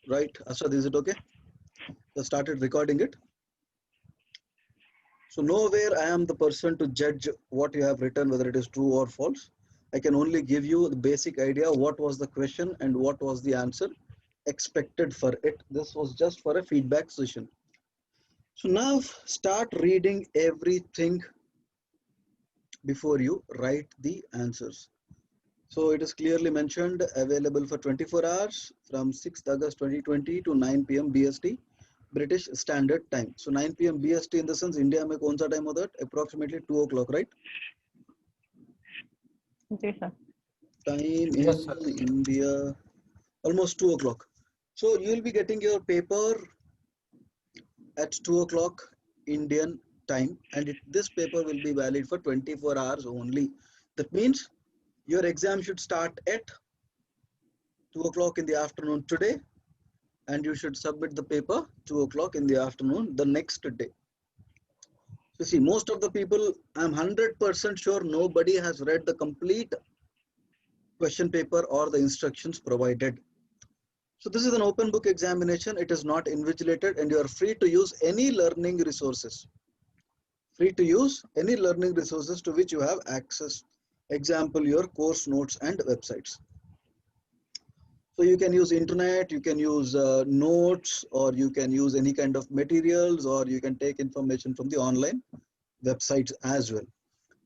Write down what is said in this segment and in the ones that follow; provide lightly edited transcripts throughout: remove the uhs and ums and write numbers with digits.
Right, Asad, is it okay? I started recording it. So nowhere I am the person to judge what you have written, whether it is true or false. I can only give you the basic idea what was the question and what was the answer expected for it. This was just for a feedback session. So now start reading everything before you write the answers. So it is clearly mentioned available for 24 hours from 6th August 2020 to 9 p.m. BST, British Standard Time. So 9 p.m. BST in the sense India में कौन सा time होता है? Approximately 2 o'clock, right? जी sir. Time Yes, in sir. India almost 2 o'clock. So you will be getting your paper at 2 o'clock Indian time, and this paper will be valid for 24 hours only. That means your exam should start at 2 o'clock in the afternoon today, and you should submit the paper 2 o'clock in the afternoon the next day. So see, most of the people, I'm 100% sure nobody has read the complete question paper or the instructions provided. So this is an open book examination. It is not invigilated, and you are free to use any learning resources. Free to use any learning resources to which you have access. Example, your course notes and websites. So you can use internet, you can use notes, or you can use any kind of materials, or you can take information from the online websites as well.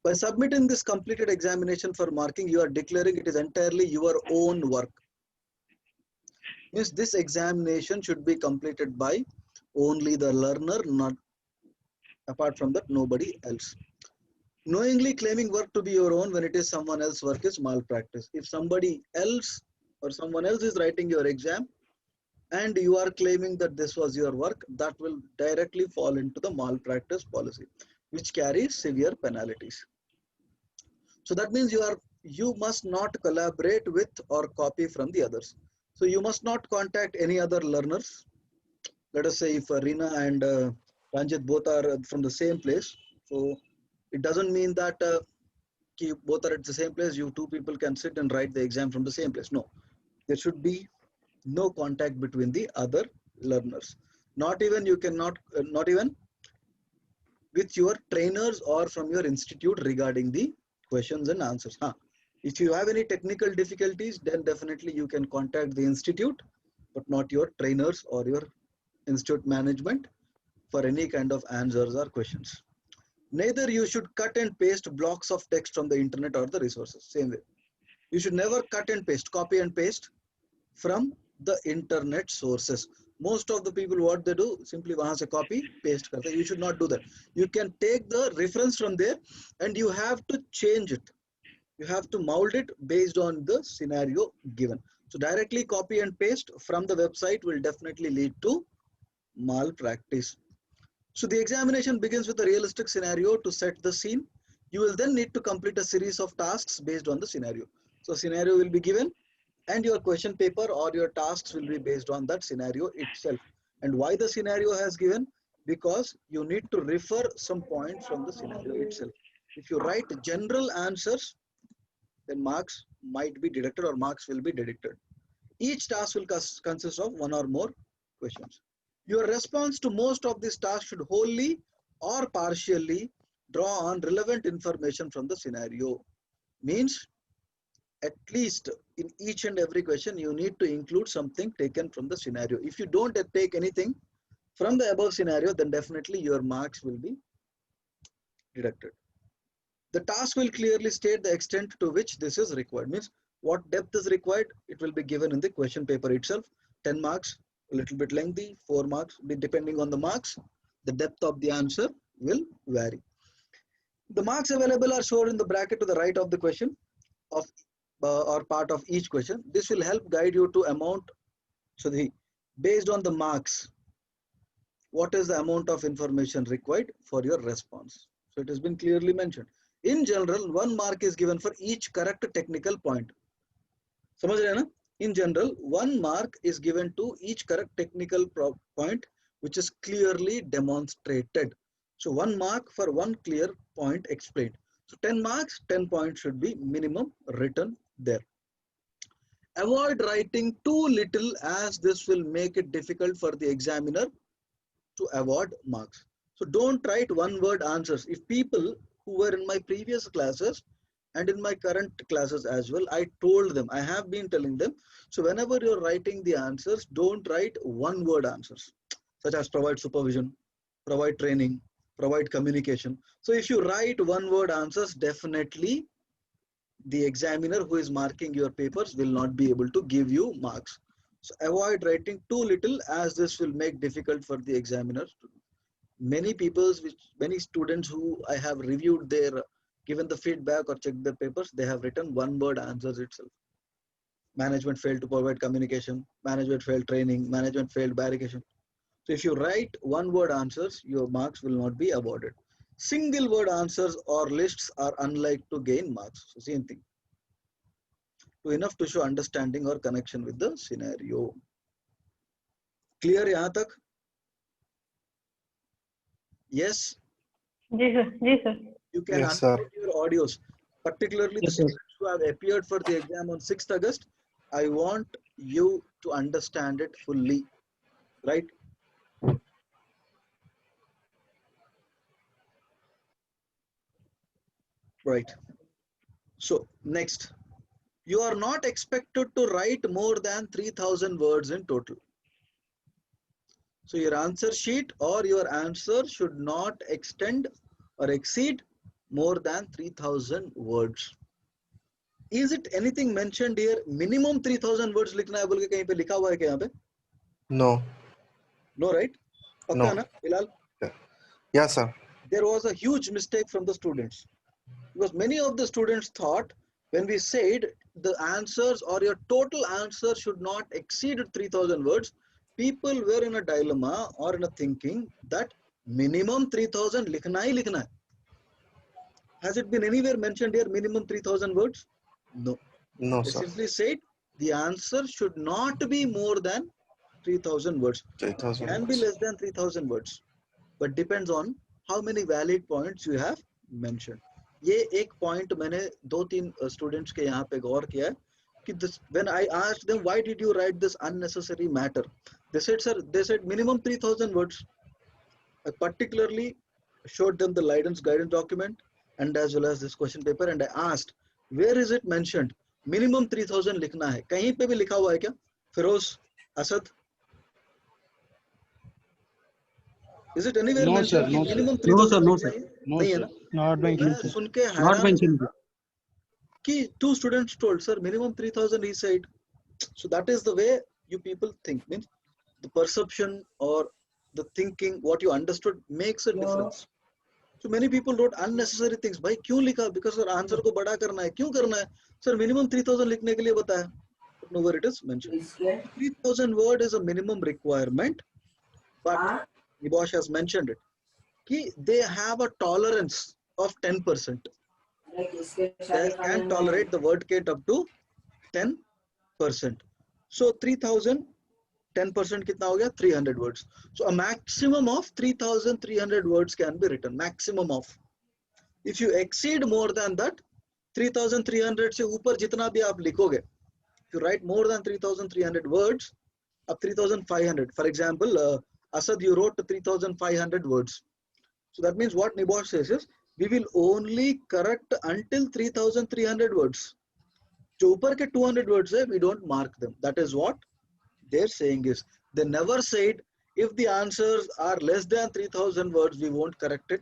By submitting this completed examination for marking, you are declaring it is entirely your own work. Means this examination should be completed by only the learner, not apart from that nobody else. Knowingly claiming work to be your own when it is someone else's work is malpractice. If somebody else or someone else is writing your exam and you are claiming that this was your work, that will directly fall into the malpractice policy, which carries severe penalties. So that means you must not collaborate with or copy from the others. So you must not contact any other learners. Let us say if Reena and Ranjit both are from the same place. So it doesn't mean that you both are at the same place, you two people can sit and write the exam from the same place. No, there should be no contact between the other learners. Not even you cannot, not even with your trainers or from your institute regarding the questions and answers. If you have any technical difficulties, then definitely you can contact the institute, but not your trainers or your institute management for any kind of answers or questions. Neither you should cut and paste blocks of text from the internet or the resources. Same way. You should never cut and paste, copy and paste from the internet sources. Most of the people, what they do, simply wahan se copy, paste karte. You should not do that. You can take the reference from there and you have to change it. You have to mold it based on the scenario given. So directly copy and paste from the website will definitely lead to malpractice. So the examination begins with a realistic scenario to set the scene. You will then need to complete a series of tasks based on the scenario. So scenario will be given and your question paper or your tasks will be based on that scenario itself. And why the scenario has given? Because you need to refer some points from the scenario itself. If you write general answers, then marks might be deducted or marks will be deducted. Each task will consist of one or more questions. Your response to most of these tasks should wholly or partially draw on relevant information from the scenario. Means at least in each and every question, you need to include something taken from the scenario. If you don't take anything from the above scenario, then definitely your marks will be deducted. The task will clearly state the extent to which this is required. Means what depth is required, it will be given in the question paper itself. 10 marks, a little bit lengthy, 4 marks, depending on the marks, the depth of the answer will vary. The marks available are shown in the bracket to the right of the question of or part of each question. This will help guide you to amount. So based on the marks, what is the amount of information required for your response? So it has been clearly mentioned. In general, 1 mark is given for each correct technical point. समझ रहे हैं ना? In general, 1 mark is given to each correct technical point which is clearly demonstrated. So 1 mark for 1 clear point explained. So 10 marks, 10 points should be minimum written there. Avoid writing too little, as this will make it difficult for the examiner to award marks. So don't write one word answers. If people who were in my previous classes and in my current classes as well, I told them, I have been telling them, so whenever you're writing the answers, don't write one word answers, such as provide supervision, provide training, provide communication. So if you write one word answers, definitely the examiner who is marking your papers will not be able to give you marks. So avoid writing too little, as this will make difficult for the examiner. Many people, many students who I have reviewed their, given the feedback or checked the papers, they have written one word answers itself. Management failed to provide communication, management failed training, management failed verification. So if you write one word answers, your marks will not be awarded. Single word answers or lists are unlike to gain marks. So same thing. To enough to show understanding or connection with the scenario. Clear yahan tak? Yes. जी sir You can Yes, sir. unmute your audios, particularly the Yes, sir. students who have appeared for the exam on 6th August. I want you to understand it fully, right? Right. So next, you are not expected to write more than 3,000 words in total. So your answer sheet or your answer should not extend or exceed more than 3,000 words. Is it anything mentioned here? Minimum 3,000 words लिखना है बोल के कहीं पे लिखा हुआ है क्या यहाँ पे? No. No, right? No. पक्का ना Bilal? Yes, sir. There was a huge mistake from the students, because many of the students thought when we said the answers or your total answer should not exceed 3,000 words, people were in a dilemma or in a thinking that minimum 3,000 लिखना ही लिखना है. Has it been anywhere mentioned here minimum 3,000 words? No. No, They sir. simply said the answer should not be more than 3,000 words. 3,000 Can be words. less than 3,000 words, but depends on how many valid points you have mentioned. ये एक point मैंने दो तीन students के यहाँ पे गौर किया है कि this, when I asked them why did you write this unnecessary matter, they said, sir, they said minimum 3,000 words. I particularly showed them the guidance document and as well as this question paper, and I asked where is it mentioned minimum 3,000 लिखना है, कहीं पे भी लिखा हुआ है क्या? Firoz, Asad, is it anywhere No, sir. mentioned कि No, sir. minimum No, sir. 3000 No, लिखना sir. है? No, नहीं है sir. ना? Not मैं mentioned, sir. सुन के Not हैरान mentioned. हुआ कि two students told, sir, minimum 3,000 he said. So that is the way you people think, means the perception or the thinking, what you understood makes a difference. So many people wrote unnecessary things. भाई क्यों लिखा? Because sir answer को बड़ा करना है. क्यों करना है? Sir minimum 3,000 लिखने के लिए बताया. But nowhere it is mentioned. 3,000 word is a minimum requirement, but Nibosh has mentioned it. कि they have a tolerance of 10%. They can tolerate the word count up to 10%. So 3,000, 10% कितना हो गया? 300 words. So a maximum of 3,300 words can be written. Maximum of. If you exceed more than that, 3,300 से ऊपर जितना भी आप लिखोगे, if you write more than 3,300 words, up 3,500. For example, Asad, you wrote 3,500 words. So that means what Nibosh says is, we will only correct until 3,300 words. जो ऊपर के 200 words है, we don't mark them. That is what they're saying is, they never said if the answers are less than 3,000 words, we won't correct it,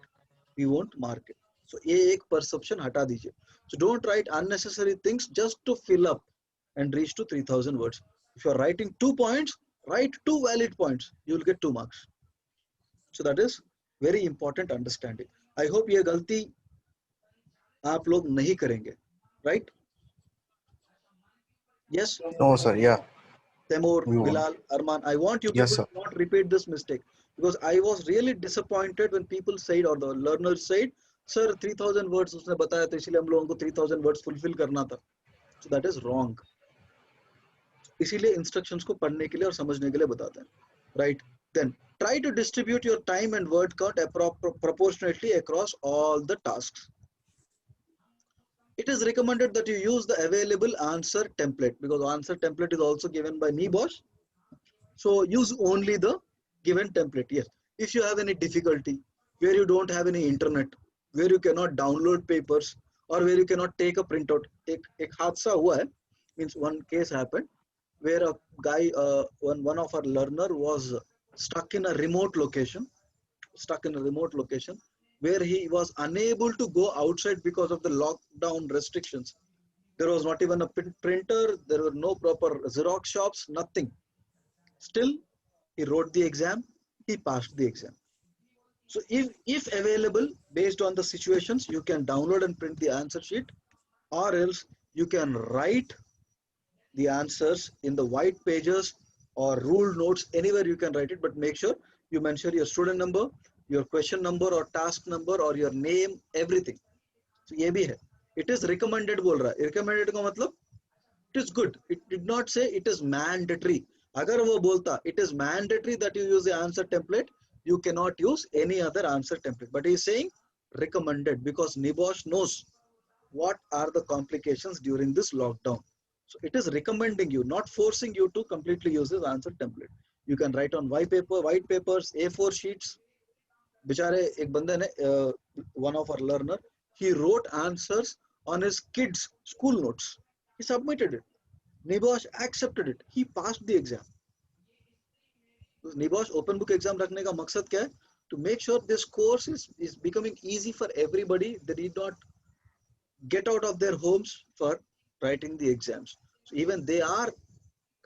we won't mark it. So ये एक perception हटा दीजिए. So don't write unnecessary things just to fill up and reach to 3,000 words. If you're writing 2 points, write 2 valid points. You will get 2 marks. So that is very important understanding. I hope ये गलती आप लोग नहीं करेंगे, right? Yes. No, sir. Yeah. Temur, We won't. Bilal, Arman, I want you Yes, people sir. to not repeat this mistake, because I was really disappointed when people said or the learners said, sir 3,000 words उसने बताया तो इसलिए हम लोगों को 3,000 words fulfill करना था. So that is wrong. इसीलिए instructions को पढ़ने के लिए और समझने के लिए बताते हैं, right? Then try to distribute your time and word count proportionately across all the tasks. It is recommended that you use the available answer template because answer template is also given by NIBOSH. So use only the given template. Yes. If you have any difficulty where you don't have any internet, where you cannot download papers or where you cannot take a printout. एक हादसा हुआ है, means one case happened where a guy, one of our learner was stuck in a remote location, where he was unable to go outside because of the lockdown restrictions. There was not even a printer, there were no proper Xerox shops, nothing. Still, he wrote the exam, he passed the exam. So if available, based on the situations, you can download and print the answer sheet, or else you can write the answers in the white pages or ruled notes, anywhere you can write it, but make sure you mention your student number, your question number or task number or your name, everything. So ये भी है. It is recommended बोल रहा है. Recommended का मतलब it is good. It did not say it is mandatory. अगर वो बोलता it is mandatory that you use the answer template, you cannot use any other answer template. But he is saying recommended because NIBOSH knows what are the complications during this lockdown. So it is recommending you, not forcing you to completely use this answer template. You can write on white papers, A4 sheets. बेचारे एक बंदे ने, one of our learner, he wrote answers on his kids' school notes. He submitted it. NIBOSH accepted it. He passed the exam. NIBOSH open book exam रखने का मकसद क्या है? To make sure this course is becoming easy for everybody. They need not get out of their homes for writing the exams. So even they are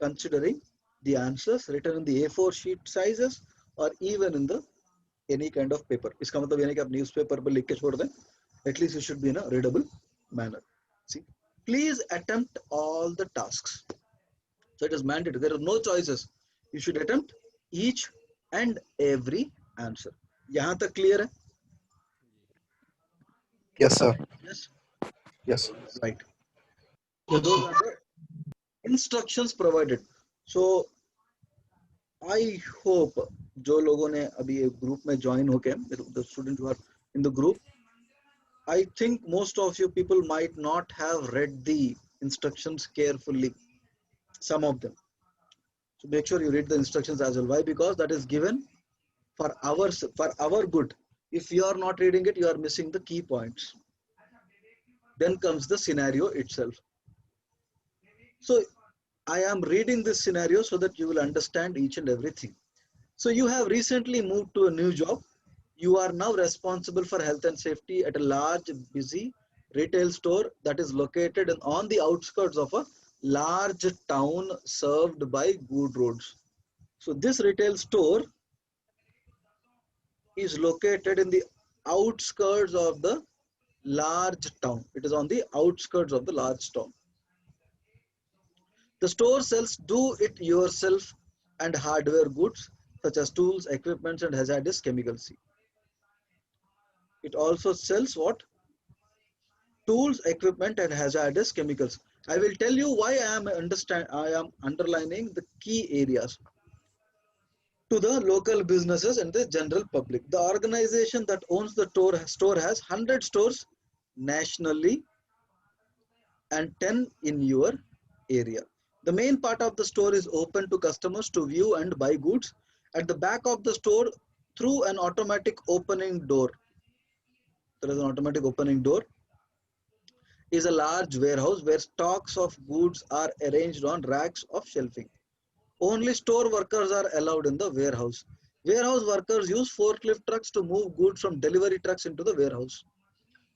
considering the answers written in the A4 sheet sizes or even in the any kind of paper. इसका मतलब ये नहीं कि आप newspaper पर लिख के छोड़ दें. At least it should be in a readable manner. See, please attempt all the tasks. So it is mandatory. There are no choices. You should attempt each and every answer. यहाँ तक clear है? Yes, sir. Yes. Yes. Right. So those are the instructions provided. So I hope जो लोगों ने अभी group में join होके, the students who are in the group, I think most of you people might not have read the instructions carefully. Some of them. So make sure you read the instructions as well. Why? Because that is given for our good. If you are not reading it, you are missing the key points. Then comes the scenario itself. So I am reading this scenario so that you will understand each and everything. So you have recently moved to a new job. You are now responsible for health and safety at a large, busy retail store that is located on the outskirts of a large town served by good roads. So this retail store is located in the outskirts of the large town. It is on the outskirts of the large town. The store sells do-it-yourself and hardware goods such as tools, equipments, and hazardous chemicals. It also sells what? Tools, equipment, and hazardous chemicals. I will tell you why I am underlining the key areas. To the local businesses and the general public. The organization that owns the store has 100 stores nationally and 10 in your area. The main part of the store is open to customers to view and buy goods. At the back of the store, through an automatic opening door, there is an automatic opening door, is a large warehouse where stocks of goods are arranged on racks of shelving. Only store workers are allowed in the warehouse. Warehouse workers use forklift trucks to move goods from delivery trucks into the warehouse.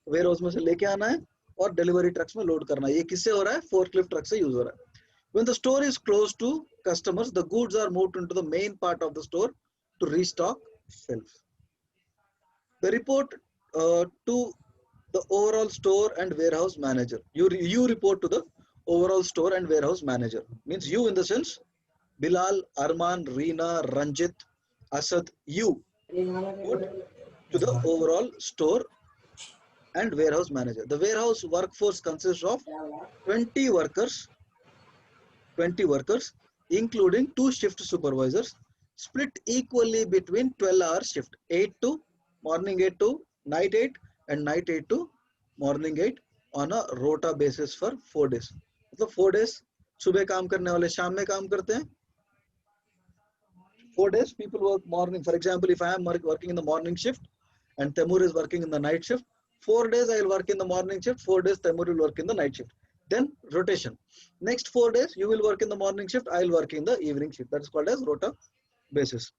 Warehouse में से लेके आना है और delivery trucks में load करना है. ये किससे हो रहा है? Forklift truck से use हो रहा है. When the store is closed to customers, the goods are moved into the main part of the store to restock shelves. The report to the overall store and warehouse manager. You report to the overall store and warehouse manager. Means you in the sense Bilal, Arman, Reena, Ranjit, Asad, you report to the overall store and warehouse manager. The warehouse workforce consists of 20 workers, including 2 shift supervisors, split equally between 12-hour shift, morning 8 to night 8 and night 8 to morning 8. on a rota basis for 4 days. मतलब 4 days सुबह काम करने वाले शाम में काम करते हैं. 4 days people work morning. For example, if I am working in the morning shift and Temur is working in the night shift, 4 days I will work in the morning shift, 4 days Temur will work in the night shift. Then rotation. Next 4 days you will work in the morning shift, I will work in the evening shift. That is called as rota basis.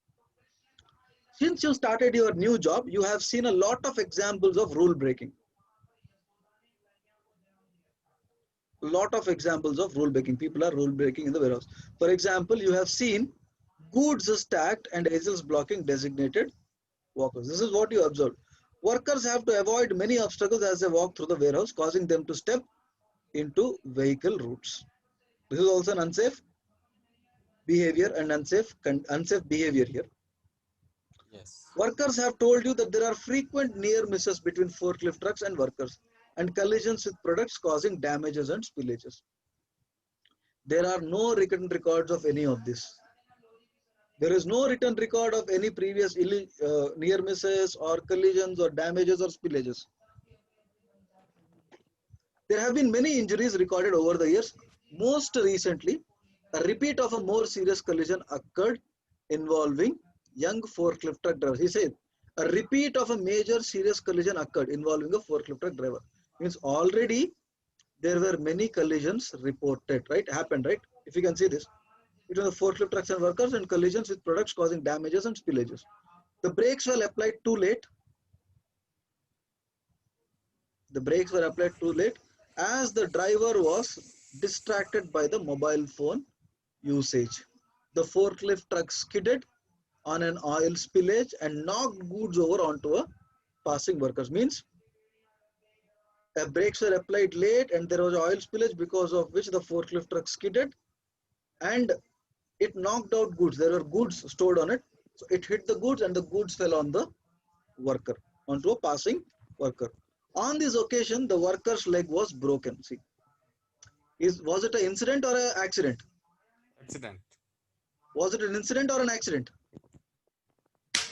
Since you started your new job, you have seen a lot of examples of rule breaking. Lot of examples of rule breaking. People are rule breaking in the warehouse. For example, you have seen goods stacked and agents blocking designated walkers. This is what you observed. Workers have to avoid many obstacles as they walk through the warehouse, causing them to step into vehicle routes. This is also an unsafe behavior and unsafe behavior here. Yes. Workers have told you that there are frequent near misses between forklift trucks and workers and collisions with products causing damages and spillages. There are no written records of any of this. There is no written record of any previous near misses or collisions or damages or spillages. There have been many injuries recorded over the years. Most recently, a repeat of a more serious collision occurred involving young forklift truck driver. He said, a repeat of a major serious collision occurred involving a forklift truck driver. Means already there were many collisions reported, right? Happened, right? If you can see this, between the forklift trucks and workers and collisions with products causing damages and spillages. The brakes were applied too late. The brakes were applied too late as the driver was distracted by the mobile phone usage. The forklift truck skidded on an oil spillage and knocked goods over onto a passing workers. Means the brakes were applied late and there was oil spillage because of which the forklift truck skidded and it knocked out goods. There were goods stored on it. So it hit the goods and the goods fell on the worker, onto a passing worker. On this occasion, the worker's leg was broken. See, was it an incident or an accident? Accident. Was it an incident or an accident?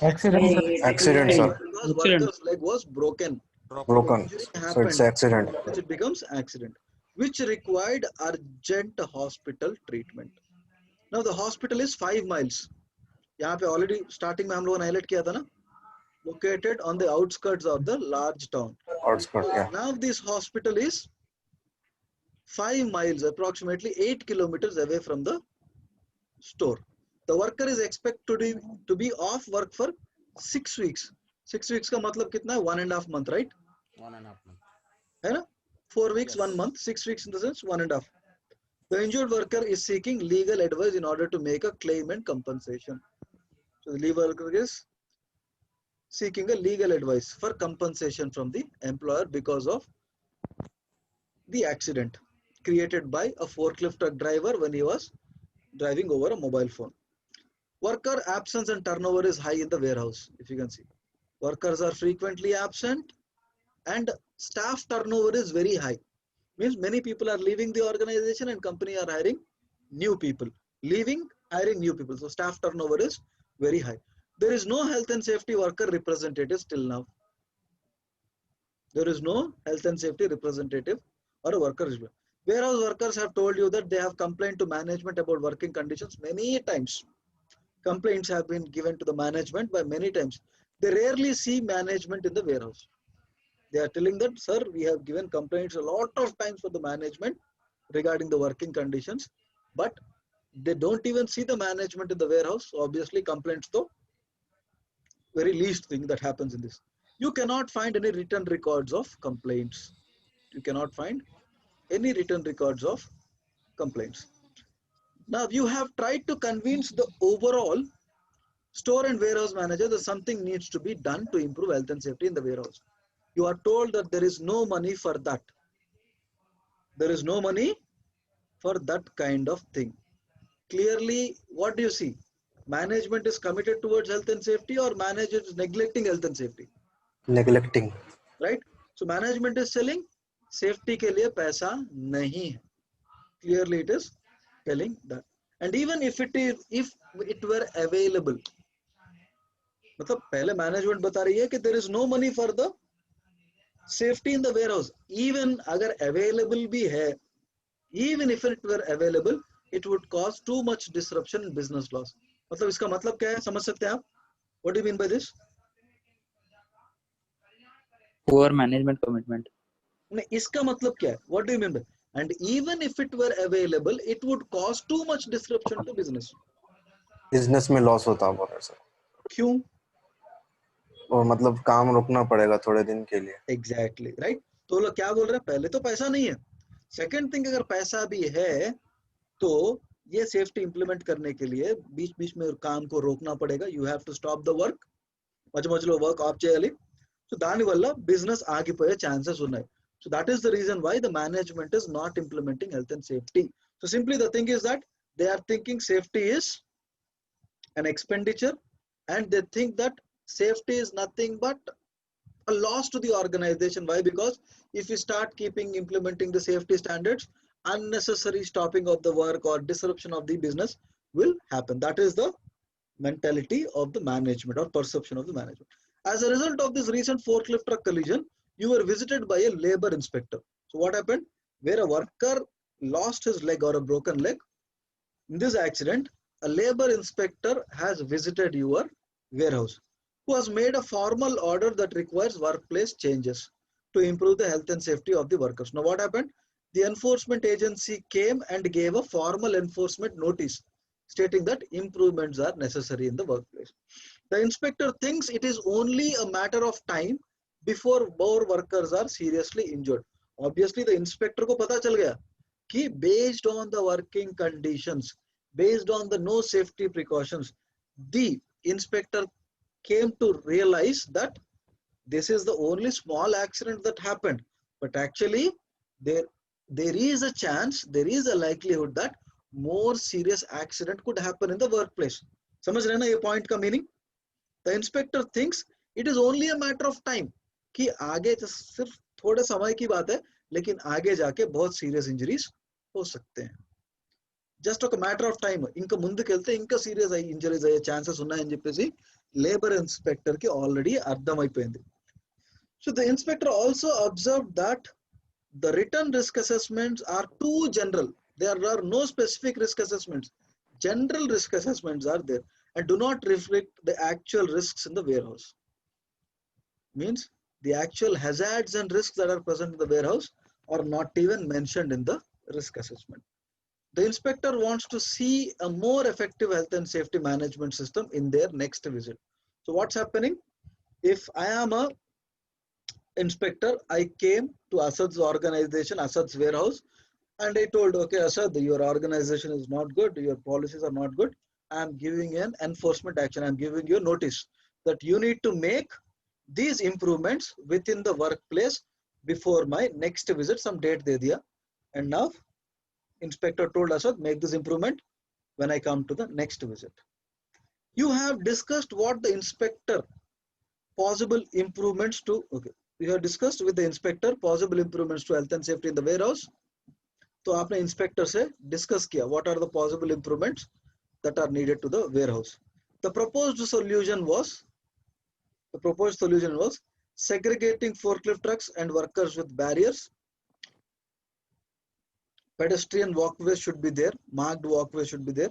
Accident, sir. Accident, sir. Because worker's leg was broken. Broken. Injury So happened. it's accident. It becomes accident, which required urgent hospital treatment. Now the hospital is 5 miles. यहाँ पे already starting में हम लोगों ने highlight किया था ना? Located on the outskirts of the large town. Outskirt, yeah. Now this hospital is 5 miles, approximately 8 kilometers away from the store. The worker is expected to be off work for 6 weeks. 6 weeks का मतलब कितना है? 1.5 months, right? 1.5 months. है ना? 4 weeks, Yes. 1 month, 6 weeks in the sense 1.5. The injured worker is seeking legal advice in order to make a claim and compensation. So the legal worker is seeking a legal advice for compensation from the employer because of the accident created by a forklift truck driver when he was driving over a mobile phone. Worker absence and turnover is high in the warehouse, if you can see. Workers are frequently absent and staff turnover is very high. Means many people are leaving the organization and company are hiring new people. Leaving, hiring new people. So staff turnover is very high. There is no health and safety worker representative till now. There is no health and safety representative or a worker. Warehouse workers have told you that they have complained to management about working conditions many times. Complaints have been given to the management by many times. They rarely see management in the warehouse. They are telling that, sir, we have given complaints a lot of times for the management regarding the working conditions, but they don't even see the management in the warehouse. Obviously, complaints though, very least thing that happens in this. You cannot find any written records of complaints. You cannot find any written records of complaints. Now, you have tried to convince the overall store and warehouse manager that something needs to be done to improve health and safety in the warehouse. You are told that there is no money for that. There is no money for that kind of thing. Clearly, what do you see? Management is committed towards health and safety or manager is neglecting health and safety, Neglecting. right? So management is selling safety के लिए पैसा नहीं है. Clearly it is telling that. And even if it were available, मतलब पहले management बता रही है कि there is no money for the Safety in the warehouse, even अगर available भी है, even if it were available, it would cause too much disruption in business loss. मतलब इसका मतलब क्या है, समझ सकते हैं आप? What do you mean by this? Poor management commitment. नहीं, इसका मतलब क्या है? What do you mean by? And even if it were available, it would cause too much disruption to business. Business में लॉस होता बोल रहे सर, क्यों? और मतलब काम रुकना पड़ेगा थोड़े दिन के लिए. Exactly, right? तो लोग क्या बोल रहे हैं, पहले तो पैसा नहीं है. सेकंड थिंग, अगर पैसा भी है तो ये सेफ्टी इंप्लीमेंट करने के लिए बीच बीच में काम को रोकना पड़ेगा. You have to stop the work, మధ్య మధ్యలో వర్క్ ఆఫ్ చేయాలి. సో దానివల్ల బిజినెస్ ఆగిపోయే ఛాన్సెస్ ఉన్నాయి. So that is the reason why the management is not implementing health and safety. So simply the thing is that they are thinking safety is an expenditure, and they think that safety is nothing but a loss to the organization. Why? Because if you start implementing the safety standards, unnecessary stopping of the work or disruption of the business will happen. That is the mentality of the management or perception of the management. As a result of this recent forklift truck collision, you were visited by a labor inspector. So what happened? Where a worker lost his leg or a broken leg, in this accident, a labor inspector has visited your warehouse, who has made a formal order that requires workplace changes to improve the health and safety of the workers. Now what happened? The enforcement agency came and gave a formal enforcement notice stating that improvements are necessary in the workplace. The inspector thinks it is only a matter of time before more workers are seriously injured. Obviously the inspector को पता चल गया कि based on the working conditions, based on the no safety precautions, the inspector came to realize that this is the only small accident that happened, but actually there is a chance, there is a likelihood that more serious accident could happen in the workplace. समझ रहे हैं ना ये point का meaning? The inspector thinks it is only a matter of time, कि आगे सिर्फ थोड़े समय की बात है, लेकिन आगे जाके बहुत serious injuries हो सकते हैं. జస్ట్ ఒక మ్యాటర్ ఆఫ్ టైం, ఇంకా ముందుకెళ్తే ఇంకా సీరియస్ అయ్యి ఇంజరీస్ అయ్యే ఛాన్సెస్ ఉన్నాయని చెప్పేసి లేబర్ ఇన్స్పెక్టర్ కి ఆల్రెడీ అర్థమైపోయింది. So the inspector also observe that the return risk assessments are too general. There are no specific risk assessments. General risk assessments are there and do not reflect the actual risks in the warehouse. Means the actual hazards and risks that are present in the warehouse are not even mentioned in the risk assessment. The inspector wants to see a more effective health and safety management system in their next visit. So what's happening? If I am a inspector, I came to Asad's organization, Asad's warehouse, and I told, okay, Asad, your organization is not good, your policies are not good. I am giving an enforcement action. I am giving you notice that you need to make these improvements within the workplace before my next visit. Some date de diya. And now inspector told Asad, make this improvement when I come to the next visit. You have discussed what the inspector possible improvements to, okay, you have discussed with the inspector possible improvements to health and safety in the warehouse. तो आपने inspector से discuss किया what are the possible improvements that are needed to the warehouse. The proposed solution was segregating forklift trucks and workers with barriers. Pedestrian walkways should be there, marked walkways should be there,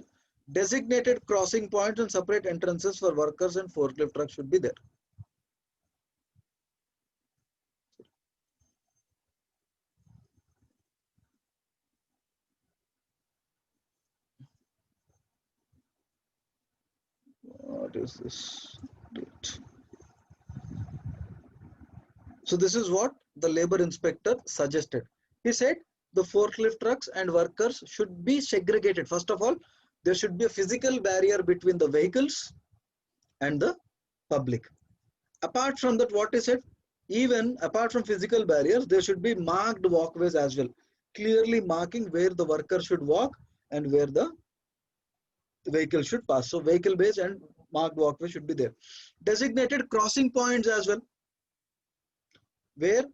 designated crossing points and separate entrances for workers and forklift trucks should be there. What is this date? So this is what the labor inspector suggested. He said the forklift trucks and workers should be segregated. First of all, there should be a physical barrier between the vehicles and the public. Apart from that, what is it? Even apart from physical barriers, there should be marked walkways as well, clearly marking where the worker should walk and where the vehicle should pass. So vehicle base and marked walkway should be there. Designated crossing points as well, where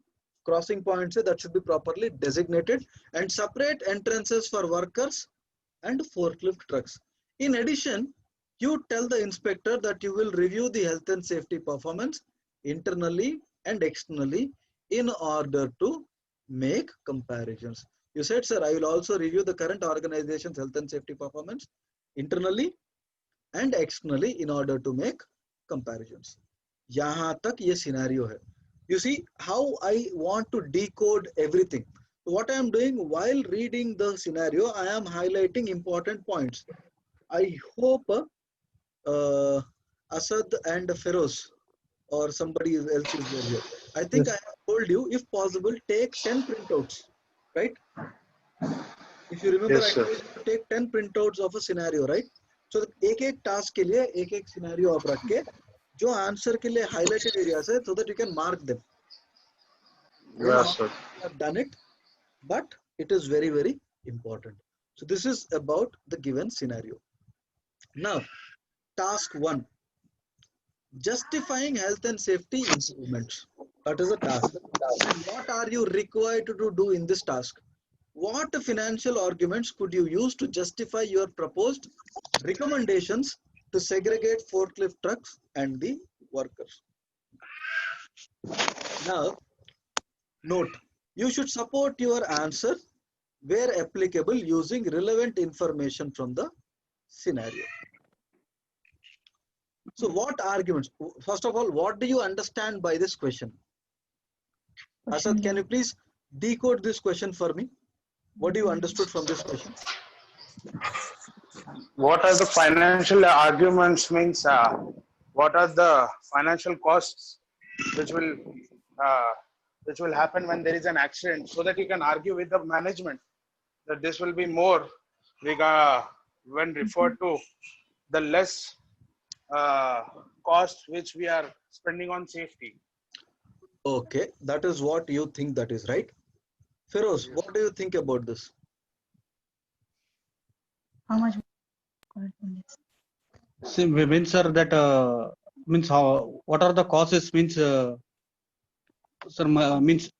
crossing points that should be properly designated, and separate entrances for workers and forklift trucks. In addition, you tell the inspector that you will review the health and safety performance internally and externally in order to make comparisons. You said, sir, I will also review the current organization's health and safety performance internally and externally in order to make comparisons. यहाँ तक ये scenario है. You see how I want to decode everything. What I am doing while reading the scenario, I am highlighting important points. I hope Asad and Feroz or somebody else is there here. I think Yes. I have told you, if possible, take 10 printouts, right? If you remember, Yes, I sir. told you to take 10 printouts of a scenario, right? So एक task के लिए एक scenario आप रख के जो answer के लिए highlighted areas है, so that you can mark them. I don't know Yes, how sir. you have done it, but it is very, very important. So this is about the given scenario. Now, task 1. Justifying health and safety improvements. That is a task. And what are you required to do in this task? What financial arguments could you use to justify your proposed recommendations to segregate forklift trucks and the workers? Now, note, you should support your answer where applicable using relevant information from the scenario. So what arguments? First of all, what do you understand by this question? Asad, can you please decode this question for me? What do you understood from this question? What are the financial arguments means? What are the financial costs which will happen when there is an accident, so that you can argue with the management that this will be more when referred to the less cost which we are spending on safety. Okay, that is what you think that is, right? Feroz, what do you think about this? How much? See, means sir that means how what are the causes means sir means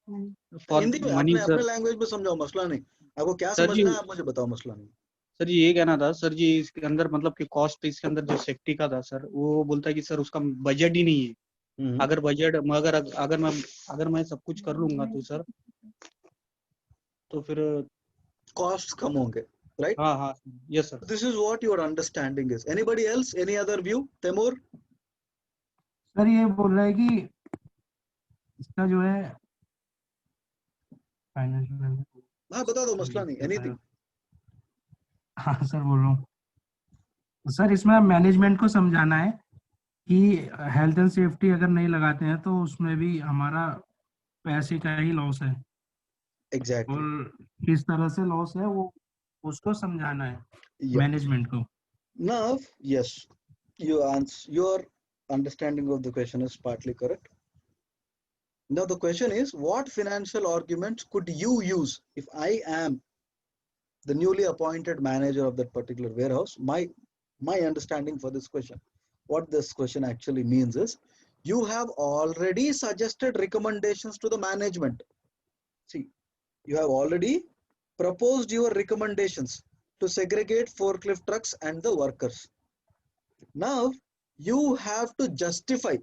for Hindi में money अपने sir. अपने language में समझाओ, मसला नहीं. आपको क्या sir जी समझना है आप मुझे बताओ, मसला नहीं. सर जी ये कहना था सर जी इसके अंदर मतलब कि कॉस्ट इसके अंदर जो सेफ्टी का था सर वो बोलता है कि सर उसका बजट ही नहीं है. अगर बजट अगर मैं सब कुछ कर लूंगा तो सर तो फिर कॉस्ट कम होंगे, right? हाँ हाँ yes sir. This is what your understanding is. Anybody else? Any other view? Temur? Sir ये बोल रहा है कि इसका जो है फाइनेंशियल. हाँ बता दो, मसला नहीं. Anything? हाँ सर बोल रहा हूँ सर, इसमें मैनेजमेंट को समझाना है कि हेल्थ एंड सेफ्टी अगर नहीं लगाते हैं तो उसमें भी हमारा पैसे का ही लॉस है. Exactly. और किस तरह से लॉस है वो उसको समझाना है Yeah. मैनेजमेंट को. Now, yes, your understanding of the question is partly correct. Now the question is, what financial arguments could you use if I am the newly appointed manager of that particular warehouse? My understanding for this question, what this question actually means is, you have already suggested recommendations to the management. See, you have already proposed your recommendations to segregate forklift trucks and the workers. Now you have to justify.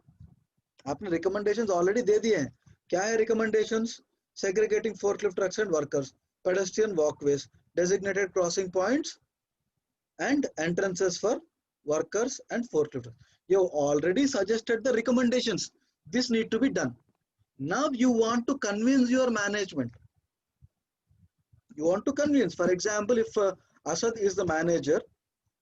आपने recommendations already दे दिए हैं. क्या है recommendations? Segregating forklift trucks and workers, pedestrian walkways, designated crossing points, and entrances for workers and forklift. You have already suggested the recommendations. This need to be done. Now you want to convince your management. You want to convince. For example, if Asad is the manager,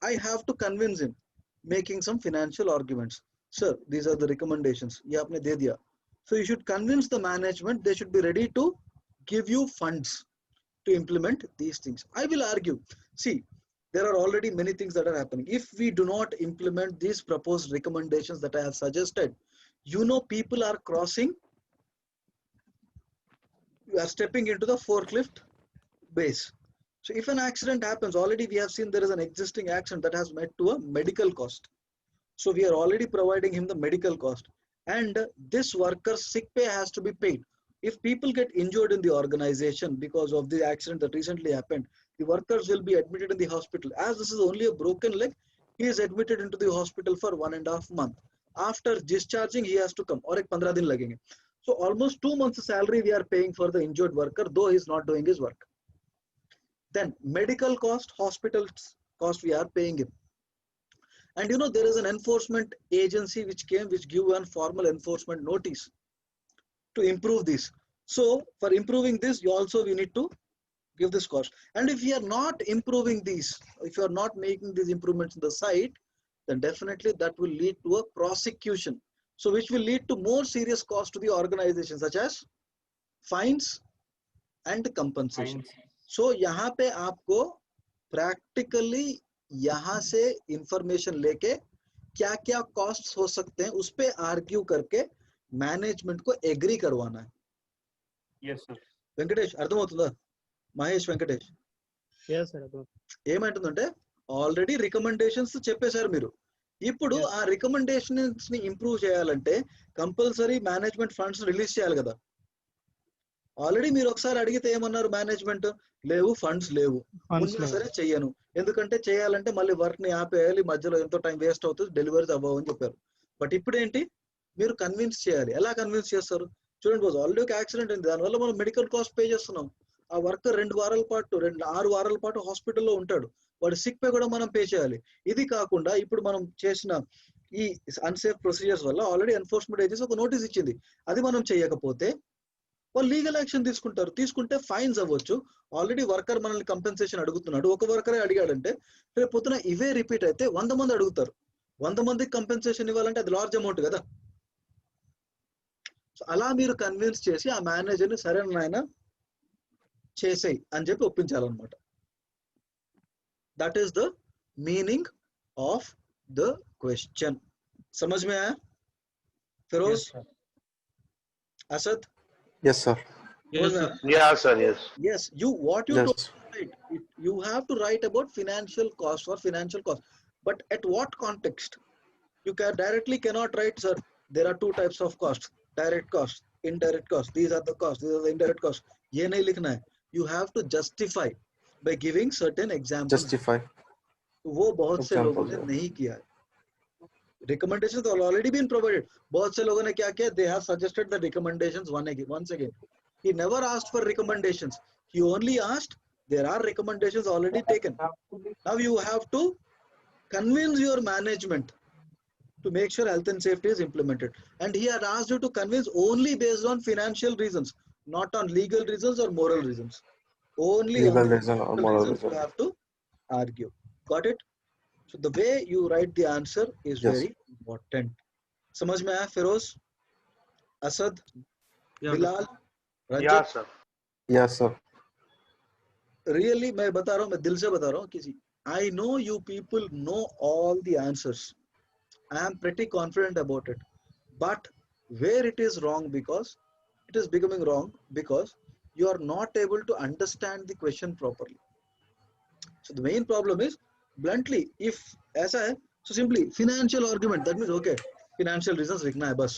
I have to convince him, making some financial arguments. Sir, these are the recommendations. ये आपने दे दिया. So you should convince the management. They should be ready to give you funds to implement these things. I will argue. See, there are already many things that are happening. If we do not implement these proposed recommendations that I have suggested, you know, people are crossing. You are stepping into the forklift base. So if an accident happens, already we have seen there is an existing accident that has led to a medical cost. So we are already providing him the medical cost. And this worker's sick pay has to be paid. If people get injured in the organization because of the accident that recently happened, the workers will be admitted in the hospital. As this is only a broken leg, he is admitted into the hospital for 1.5 months. After discharging, he has to come. और एक 15 दिन लगेंगे. So almost 2 months salary we are paying for the injured worker, though he's not doing his work. Then medical cost, hospital cost we are paying him. And there is an enforcement agency which give one formal enforcement notice to improve this. So for improving this, we need to give this cost. And if we are not improving these, if you are not making these improvements in the site, then definitely that will lead to a prosecution. So which will lead to more serious cost to the organization, such as fines and compensation. So यहाँ पे आपको practically यहाँ से information लेके क्या क्या costs हो सकते हैं उस पे argue करके management को agree करवाना है. Yes, sir. వెంకటేష్ అర్థమవుతుందా? Mahesh Venkatesh Yes, sir. ఏమంటుందంటే ఆల్రెడీ రికమెండేషన్స్ చెప్పేశారు మీరు. ఇప్పుడు ఆ రికమెండేషన్స్ ని ఇంప్రూవ్ చేయాలంటే కంపల్సరీ మేనేజ్మెంట్ ఫండ్స్ రిలీజ్ చేయాలి కదా. ఆల్రెడీ మీరు ఒకసారి అడిగితే ఏమన్నారు మేనేజ్మెంట్? లేవు, ఫండ్స్ లేవు, ఉన్నా సరే చెయ్యను, ఎందుకంటే చేయాలంటే మళ్ళీ వర్క్ ని ఆపేయాలి, మధ్యలో ఎంతో టైం వేస్ట్ అవుతుంది, డెలివరీస్ అవ్వవు అని చెప్పారు. బట్ ఇప్పుడు ఏంటి, మీరు కన్విన్స్ చేయాలి. ఎలా కన్విన్స్ చేస్తారు? చూడండి బాస్, ఆల్రెడీ ఒక యాక్సిడెంట్ అయింది, దానివల్ల మనం మెడికల్ కాస్ట్ పే చేస్తున్నాం. ఆ వర్కర్ 6 వారాల పాటు హాస్పిటల్లో ఉంటాడు, వాడి సిక్ పే కూడా మనం పే చేయాలి. ఇది కాకుండా ఇప్పుడు మనం చేసిన ఈ అన్సేఫ్ ప్రొసీజర్స్ వల్ల ఆల్రెడీ ఎన్ఫోర్స్మెంట్ ఏజెన్సీ ఒక నోటీస్ ఇచ్చింది, అది మనం చేయకపోతే వాళ్ళు లీగల్ యాక్షన్ తీసుకుంటారు. తీసుకుంటే ఫైన్స్ అవ్వచ్చు. ఆల్రెడీ వర్కర్ మనల్ని కంపెన్సేషన్ అడుగుతున్నాడు, ఒక వర్కరే అడిగాడంటే రేపు పొద్దున ఇవే రిపీట్ అయితే 100 మంది అడుగుతారు. 100 మందికి కంపెన్సేషన్ ఇవ్వాలంటే అది లార్జ్ అమౌంట్ కదా. సో అలా మీరు కన్విన్స్ చేసి ఆ మేనేజర్ని సరే నాయన చేసేయి అని చెప్పి ఒప్పించాలన్నమాట. That is the meaning of the question. समझ में आया Firoz? Asad? Yes, sir. Yeah, sir. Yes. Yes, what you Yes. told, right? You have to write about financial cost or financial cost, but at what context? You cannot write, sir, there are 2 types of costs: direct cost, indirect cost. These are the costs, these are the indirect costs. ये नहीं लिखना है. You have to justify by giving certain examples. Justify. वो बहुत से लोगों ने Examples, नहीं किया है. Recommendations have already been provided. बहुत से लोगों ने क्या किया? They have suggested the recommendations once again. He never asked for recommendations. He only asked, there are recommendations already taken. Now you have to convince your management to make sure health and safety is implemented. And he had asked you to convince only based on financial reasons, not on legal reasons or moral reasons. Only Legal on the reason or moral moral reasons you reason. have to argue. Got it? So the way you write the answer is Yes. very important. समझ में आया Firoz, Asad, Yeah, Bilal, Yeah, Ranjit? sir. Yes, sir. Really मैं बता रहा हूँ, मैं दिल से बता रहा हूँ किसी. I know you people know all the answers. I am pretty confident about it. But where it is wrong, because it is becoming wrong because you are not able to understand the question properly. So the main problem is, bluntly, if ऐसा है, so simply financial argument, that means okay, financial reasons लिखना है बस.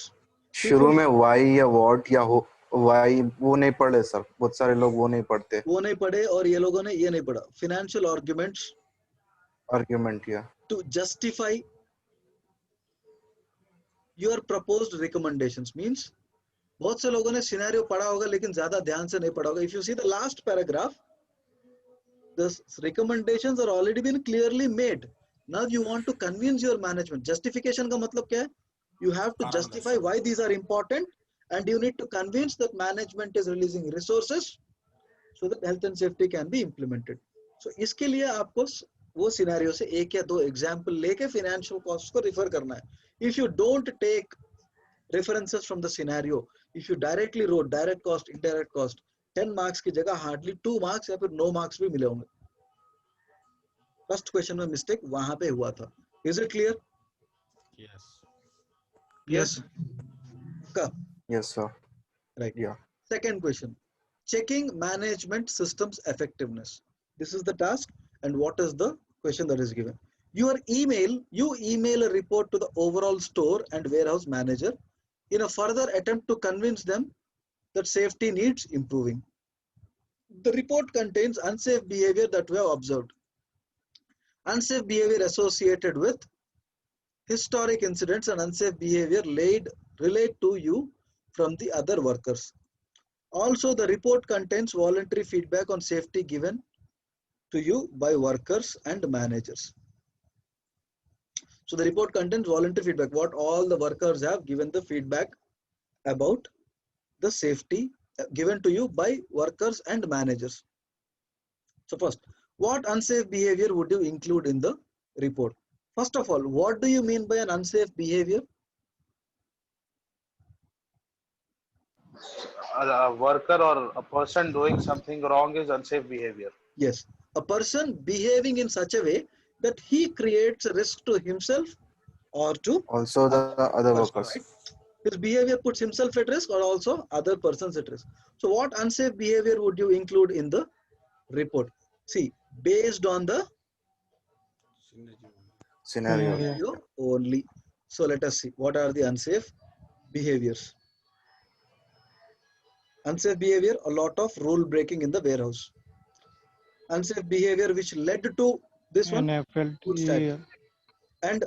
शुरू में why या what या हो why वो नहीं पढ़े सर, बहुत सारे लोग वो नहीं पढ़ते. वो नहीं पढ़े और ये लोगों ने ये नहीं पढ़ा. Financial arguments Argument या to justify your proposed recommendations means बहुत से लोगों ने सिनेरियो पढ़ा होगा लेकिन ज्यादा ध्यान से नहीं पढ़ा होगा. If you see the last paragraph, the recommendations are already been clearly made. Now you want to convince your management. Justification का मतलब क्या है? You have to justify why these are important, and you need to convince that management is releasing resources so that health and safety can be implemented. So इसके लिए आपको वो scenario से 1 या 2 एग्जाम्पल लेके फाइनेंशियल कॉस्ट को refer करना है. If you don't take references from the scenario, if you directly wrote direct cost, indirect cost, 10 marks की जगह hardly 2 marks या फिर no marks भी मिले होंगे. First question में mistake वहां पे हुआ था. Is it clear? Yes. Yes. yes sir. Right. Yeah. Second question, checking management systems effectiveness. This is the task, and what is the question that is given? You email a report to the overall store and warehouse manager in a further attempt to convince them that safety needs improving. The report contains unsafe behavior that we have observed. Unsafe behavior associated with historic incidents and unsafe behavior relate to you from the other workers. Also, the report contains voluntary feedback on safety given to you by workers and managers. So the report contains voluntary feedback, what all the workers have given the feedback about the safety given to you by workers and managers. So first, what unsafe behavior would you include in the report? First of all, what do you mean by an unsafe behavior? A worker or a person doing something wrong is unsafe behavior. Yes, a person behaving in such a way that he creates a risk to himself or to Also the other person, workers. right? His behavior puts himself at risk or also other persons at risk. So what unsafe behavior would you include in the report? See, based on the Scenario. scenario only. So let us see what are the unsafe behaviors. Unsafe behavior, a lot of rule breaking in the warehouse. Unsafe behavior which led to this one, food static. And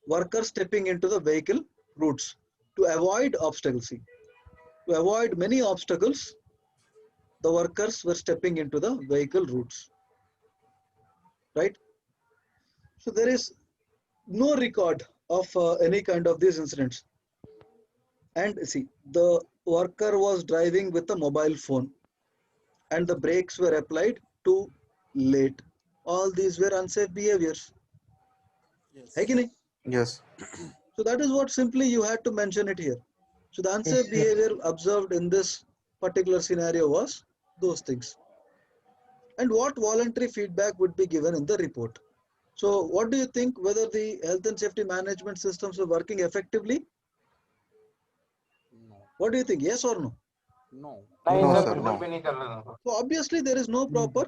workers stepping into the vehicle routes to avoid obstacles. See, to avoid many obstacles, the workers were stepping into the vehicle routes, right? So there is no record of any kind of these incidents. And see, the worker was driving with a mobile phone and the brakes were applied too late. All these were unsafe behaviors. Hai ki nahi? Yes. So that is what simply you had to mention it here. So the unsafe behavior observed in this particular scenario was those things. And what voluntary feedback would be given in the report? So what do you think, whether the health and safety management systems are working effectively? No. What do you think? Yes or no? No. No, sir, no. So obviously there is no proper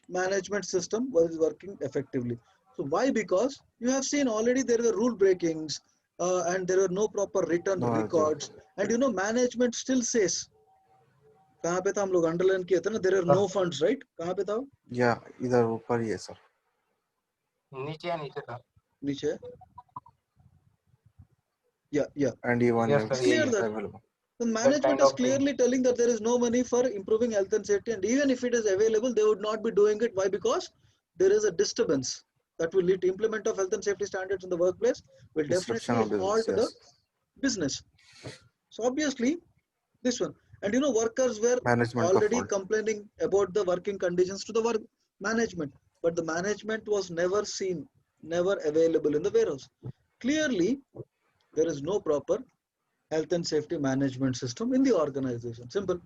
management system that is working effectively. So why? Because you have seen already there were rule breakings and there were no proper written No, records. And you know, management still says, कहाँ पे था हम लोग underline किए थे ना, there are no funds, right? कहाँ पे था वो? Yeah, इधर ऊपर ही है सर. नीचे है? Yeah. And even It's clear that available. the management is clearly telling that there is no money for improving health and safety, and even if it is available, they would not be doing it. Why? Because there is a disturbance that will lead to implement of health and safety standards in the workplace will Disruption definitely of halt business, the yes. business. So obviously this one, and you know, workers were Management का already fault. complaining about the working conditions to the work management, but the management was never seen, never available in the warehouse. Clearly, there is no proper health and safety management system in the organization. Simple.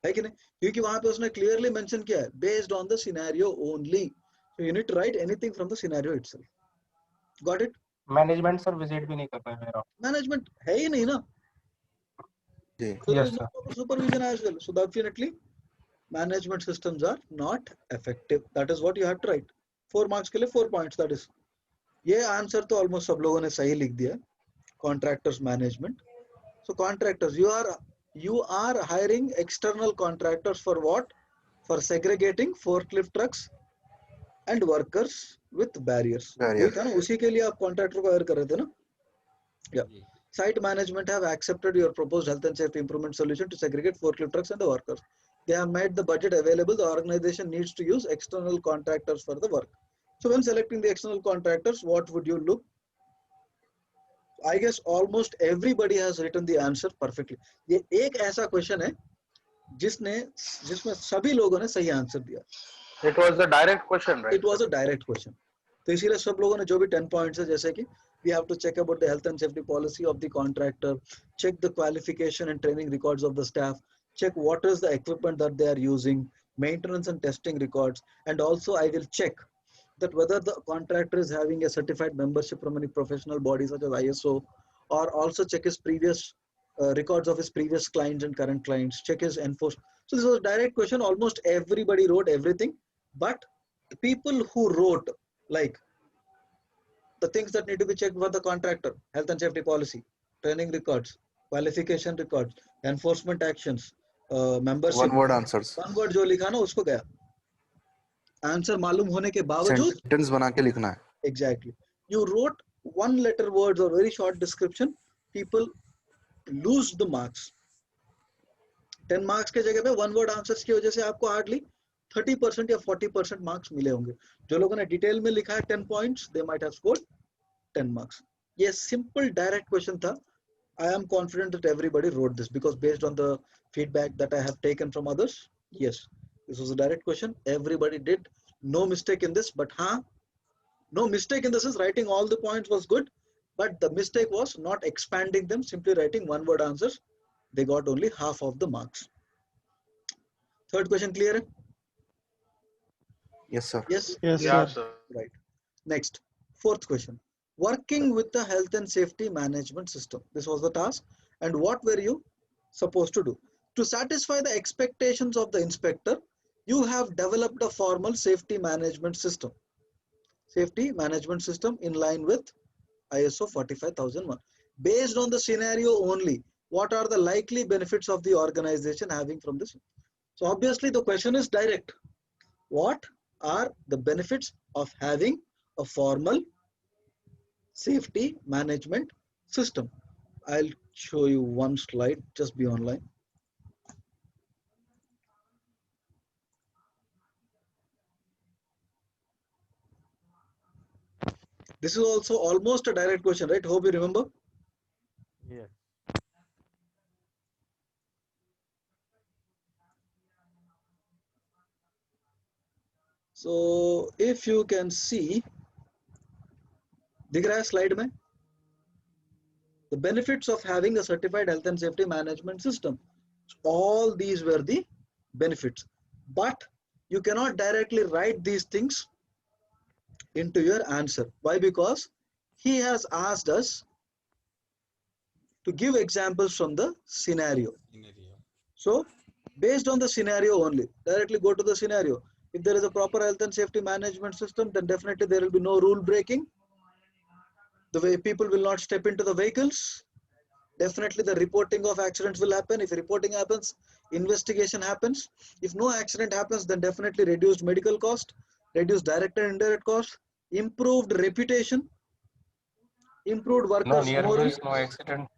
है कि नहीं? क्योंकि वहां पे उसने clearly mention किया है, based on the scenario only. So you need to write anything from the scenario itself. Got it? Management sir visit भी नहीं कर पाए मेरा. Management है ही नहीं ना. जी. So there Yes, is no sir. proper supervision as well. So definitely management systems are not effective. That is what you have to write. 4 marks के लिए 4 points. That is. ये answer तो almost सब लोगों ने सही लिख दिया. Contractors management. So contractors, you are hiring external contractors for what? For segregating forklift trucks and workers with barriers. Barrier. वही था ना, उसी के लिए आप contractor को hire कर रहे थे ना? Yeah. Ji. Site management have accepted your proposed health and safety improvement solution to segregate forklift trucks and the workers. They have made the budget available. The organization needs to use external contractors for the work. So when selecting the external contractors, what would you look? I guess almost everybody has written the answer perfectly. ये एक ऐसा question है जिसमें सभी लोगों ने सही answer दिया. It was a direct question, right? It was a direct question. तो इसीलिए सब लोगों ने जो भी 10 points है, जैसे कि we have to check about the health and safety policy of the contractor, check the qualification and training records of the staff, check what is the equipment that they are using, maintenance and testing records, and also I will check that whether the contractor is having a certified membership from any professional body such as ISO, or also check his previous records of his previous clients and current clients, check his enforcement. So this was a direct question. Almost everybody wrote everything, but the people who wrote like the things that need to be checked for the contractor, health and safety policy, training records, qualification records, enforcement actions, membership. One word answers. One word जो लिखा ना उसको गया. Answer मालूम होने के बावजूद Sentence बना के लिखना है. exactly you wrote one letter words or very short description. People lose the marks. 10 marks के जगह पे one word answers की वजह से आपको hardly 30% या 40% marks मिले होंगे. जो लोगों ने डिटेल में लिखा है 10 points, they might have scored 10 marks. ये simple direct question था. I am confident that everybody wrote this because based on the feedback that I have taken from others, yes, this was a direct question. Everybody did. No mistake in this, but no mistake in this is writing all the points was good, but the mistake was not expanding them, simply writing one word answers. They got only half of the marks. Third question clear? Yes, sir. Yes? Yes, Yeah, sir. sir. Right. Next, fourth question. Working with the health and safety management system. This was the task. And what were you supposed to do? To satisfy the expectations of the inspector, you have developed a formal safety management system. Safety management system in line with ISO 45001. Based on the scenario only, what are the likely benefits of the organization having from this? So obviously the question is direct. What are the benefits of having a formal safety management system? I'll show you one slide, just be online. This is also almost a direct question, right? Hope you remember. Yes. So if you can see, दिख रहा है slide में? The benefits of having a certified health and safety management system. All these were the benefits, but you cannot directly write these things into your answer. Why? Because he has asked us to give examples from the scenario. So based on the scenario only, directly go to the scenario. If there is a proper health and safety management system, then definitely there will be no rule breaking. The way people will not step into the vehicles. Definitely the reporting of accidents will happen. If reporting happens, investigation happens. If no accident happens, then definitely reduced medical cost, reduced direct and indirect cost, improved reputation, improved No workers' near morale, miss, no accident.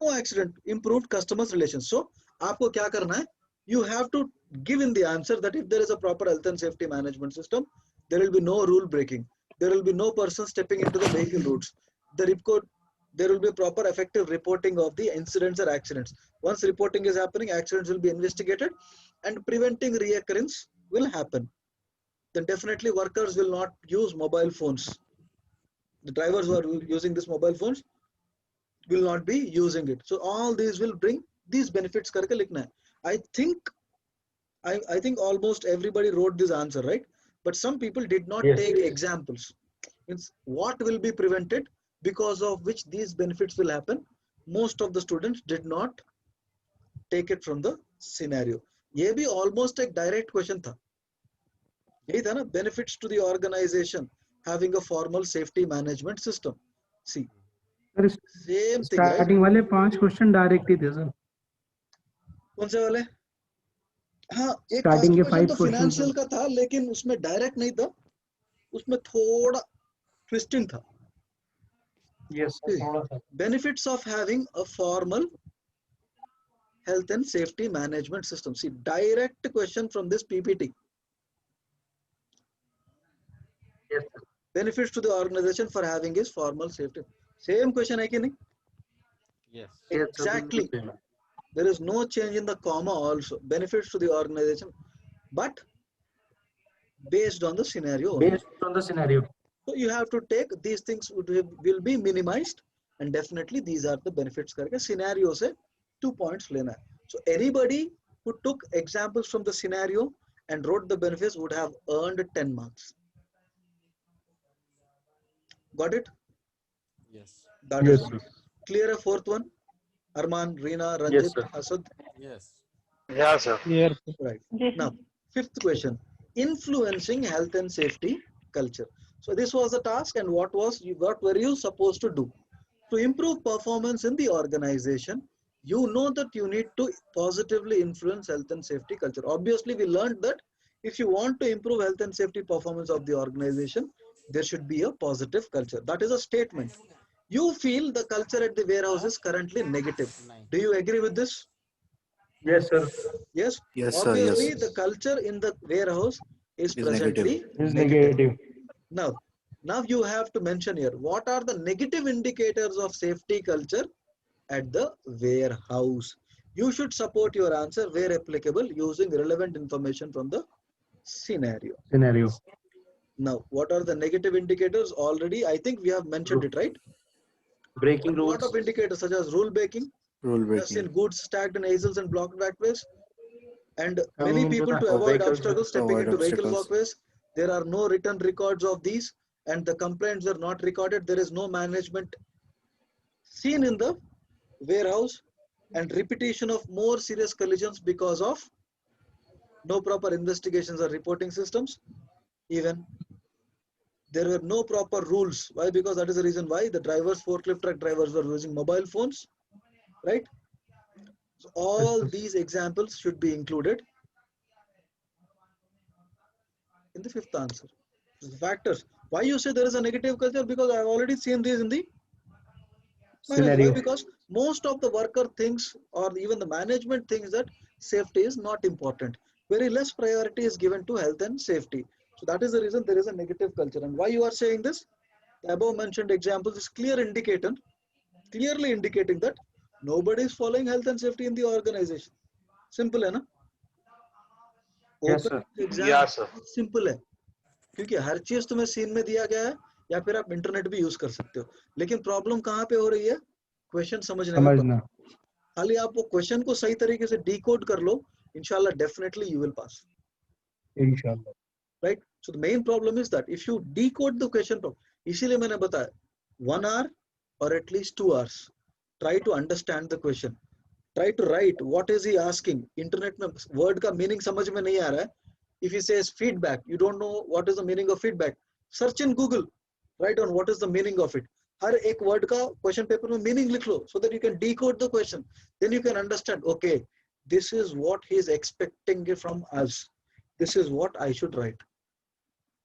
no accident, improved customers' relations. So, आपको क्या करना है? You have to give in the answer that if there is a proper health and safety management system, there will be no rule breaking. There will be no person stepping into the vehicle routes. There will be proper effective reporting of the incidents or accidents. Once reporting is happening, accidents will be investigated and preventing reoccurrence will happen. Then definitely workers will not use mobile phones. The drivers who are using these mobile phones will not be using it. So all these will bring these benefits करके लिखना है. I think almost everybody wrote this answer, right? But some people did not take examples. It's what will be prevented because of which these benefits will happen. Most of the students did not take it from the scenario. ये भी almost एक direct question था. यही था ना, benefits to the organization having a formal safety management system. See, sir same thing, right? Starting वाले 5 question direct ही थे sir. कौन से वाले? हाँ, एक स्टार्टिंग फर्स्ट के क्वेश्चन 5 तो क्वेश्चन फिनेंशियल का था, लेकिन उसमें डायरेक्ट नहीं था, उसमें थोड़ा ट्विस्टिंग था. Yes, sir, थोड़ा सा. Benefits of having a formal health and safety management system. See, direct question from this PPT. Yes, sir. Benefits to the organization for having is formal safety. Same question है कि नहीं? Yes. Exactly. There is no change in the comma also. Benefits to the organization, but based on the scenario only. Based on the scenario. So you have to take these things will be minimized, and definitely these are the benefits करके scenario से 2 points लेना है. So anybody who took examples from the scenario and wrote the benefits would have earned 10 marks. Got it? Yes. That is one. Clear a fourth one? Arman, Reena, Ranjit, sir. Asad. Yes. Yeah, sir. Yes. Right. जी sir. Now, fifth question, influencing health and safety culture. So this was the task, and what were you supposed to do? To improve performance in the organization, you know that you need to positively influence health and safety culture. Obviously, we learned that if you want to improve health and safety performance of the organization, there should be a positive culture. That is a statement. You feel the culture at the warehouse is currently negative. Do you agree with this? Yes, sir. Yes. Yes, sir. Obviously, Yes. the culture in the warehouse is Is presently Is negative. negative. Now you have to mention here what are the negative indicators of safety culture at the warehouse. You should support your answer where applicable using relevant information from the scenario. Scenario. Now, what are the negative indicators? Already, I think we have mentioned it, right? Breaking A lot rules. of indicators such as rule breaking. Rule We have seen breaking. goods stacked in aisles and blocked walkways. And Coming many into people the to avoid vehicles. obstacles stepping Avoid into vehicle obstacles. walkways. There are no written records of these and the complaints are not recorded. There is no management seen in the warehouse and repetition of more serious collisions because of no proper investigations or reporting systems. Even there were no proper rules. Why? Because that is the reason why the drivers, forklift truck drivers were using mobile phones, right? So all these examples should be included in the fifth answer. The factors. Why you say there is a negative culture? Because I have already seen this in the manager. Why? Scenario. Because most of the worker thinks or even the management thinks that safety is not important. Very less priority is given to health and safety. So that is the reason there is a negative culture. And why you are saying this? The above mentioned examples is clearly indicating that nobody is following health and safety in the organization. Simple है ना? Yes, Open sir. exam Yeah, sir. Simple है क्योंकि हर चीज तुम्हें scene में दिया गया है या फिर आप इंटरनेट भी यूज कर सकते हो लेकिन प्रॉब्लम कहाँ पे हो रही है क्वेश्चन समझने में समझना. खाली आप वो क्वेश्चन को सही तरीके से डिकोड कर लो इंशाल्लाह definitely you will pass Inshallah. Right so the main problem is that if you decode the question इसीलिए मैंने बताया 1 hour और at least 2 hours try to understand the question try to write what is he asking. Internet में word का meaning समझ में नहीं आ रहा है. If he says feedback, you don't know what is the meaning of feedback. Search in Google, write on what is the meaning of it. हर एक word का question paper में meaning लिख लो so that you can decode the question. Then you can understand. Okay, this is what he is expecting from us. This is what I should write.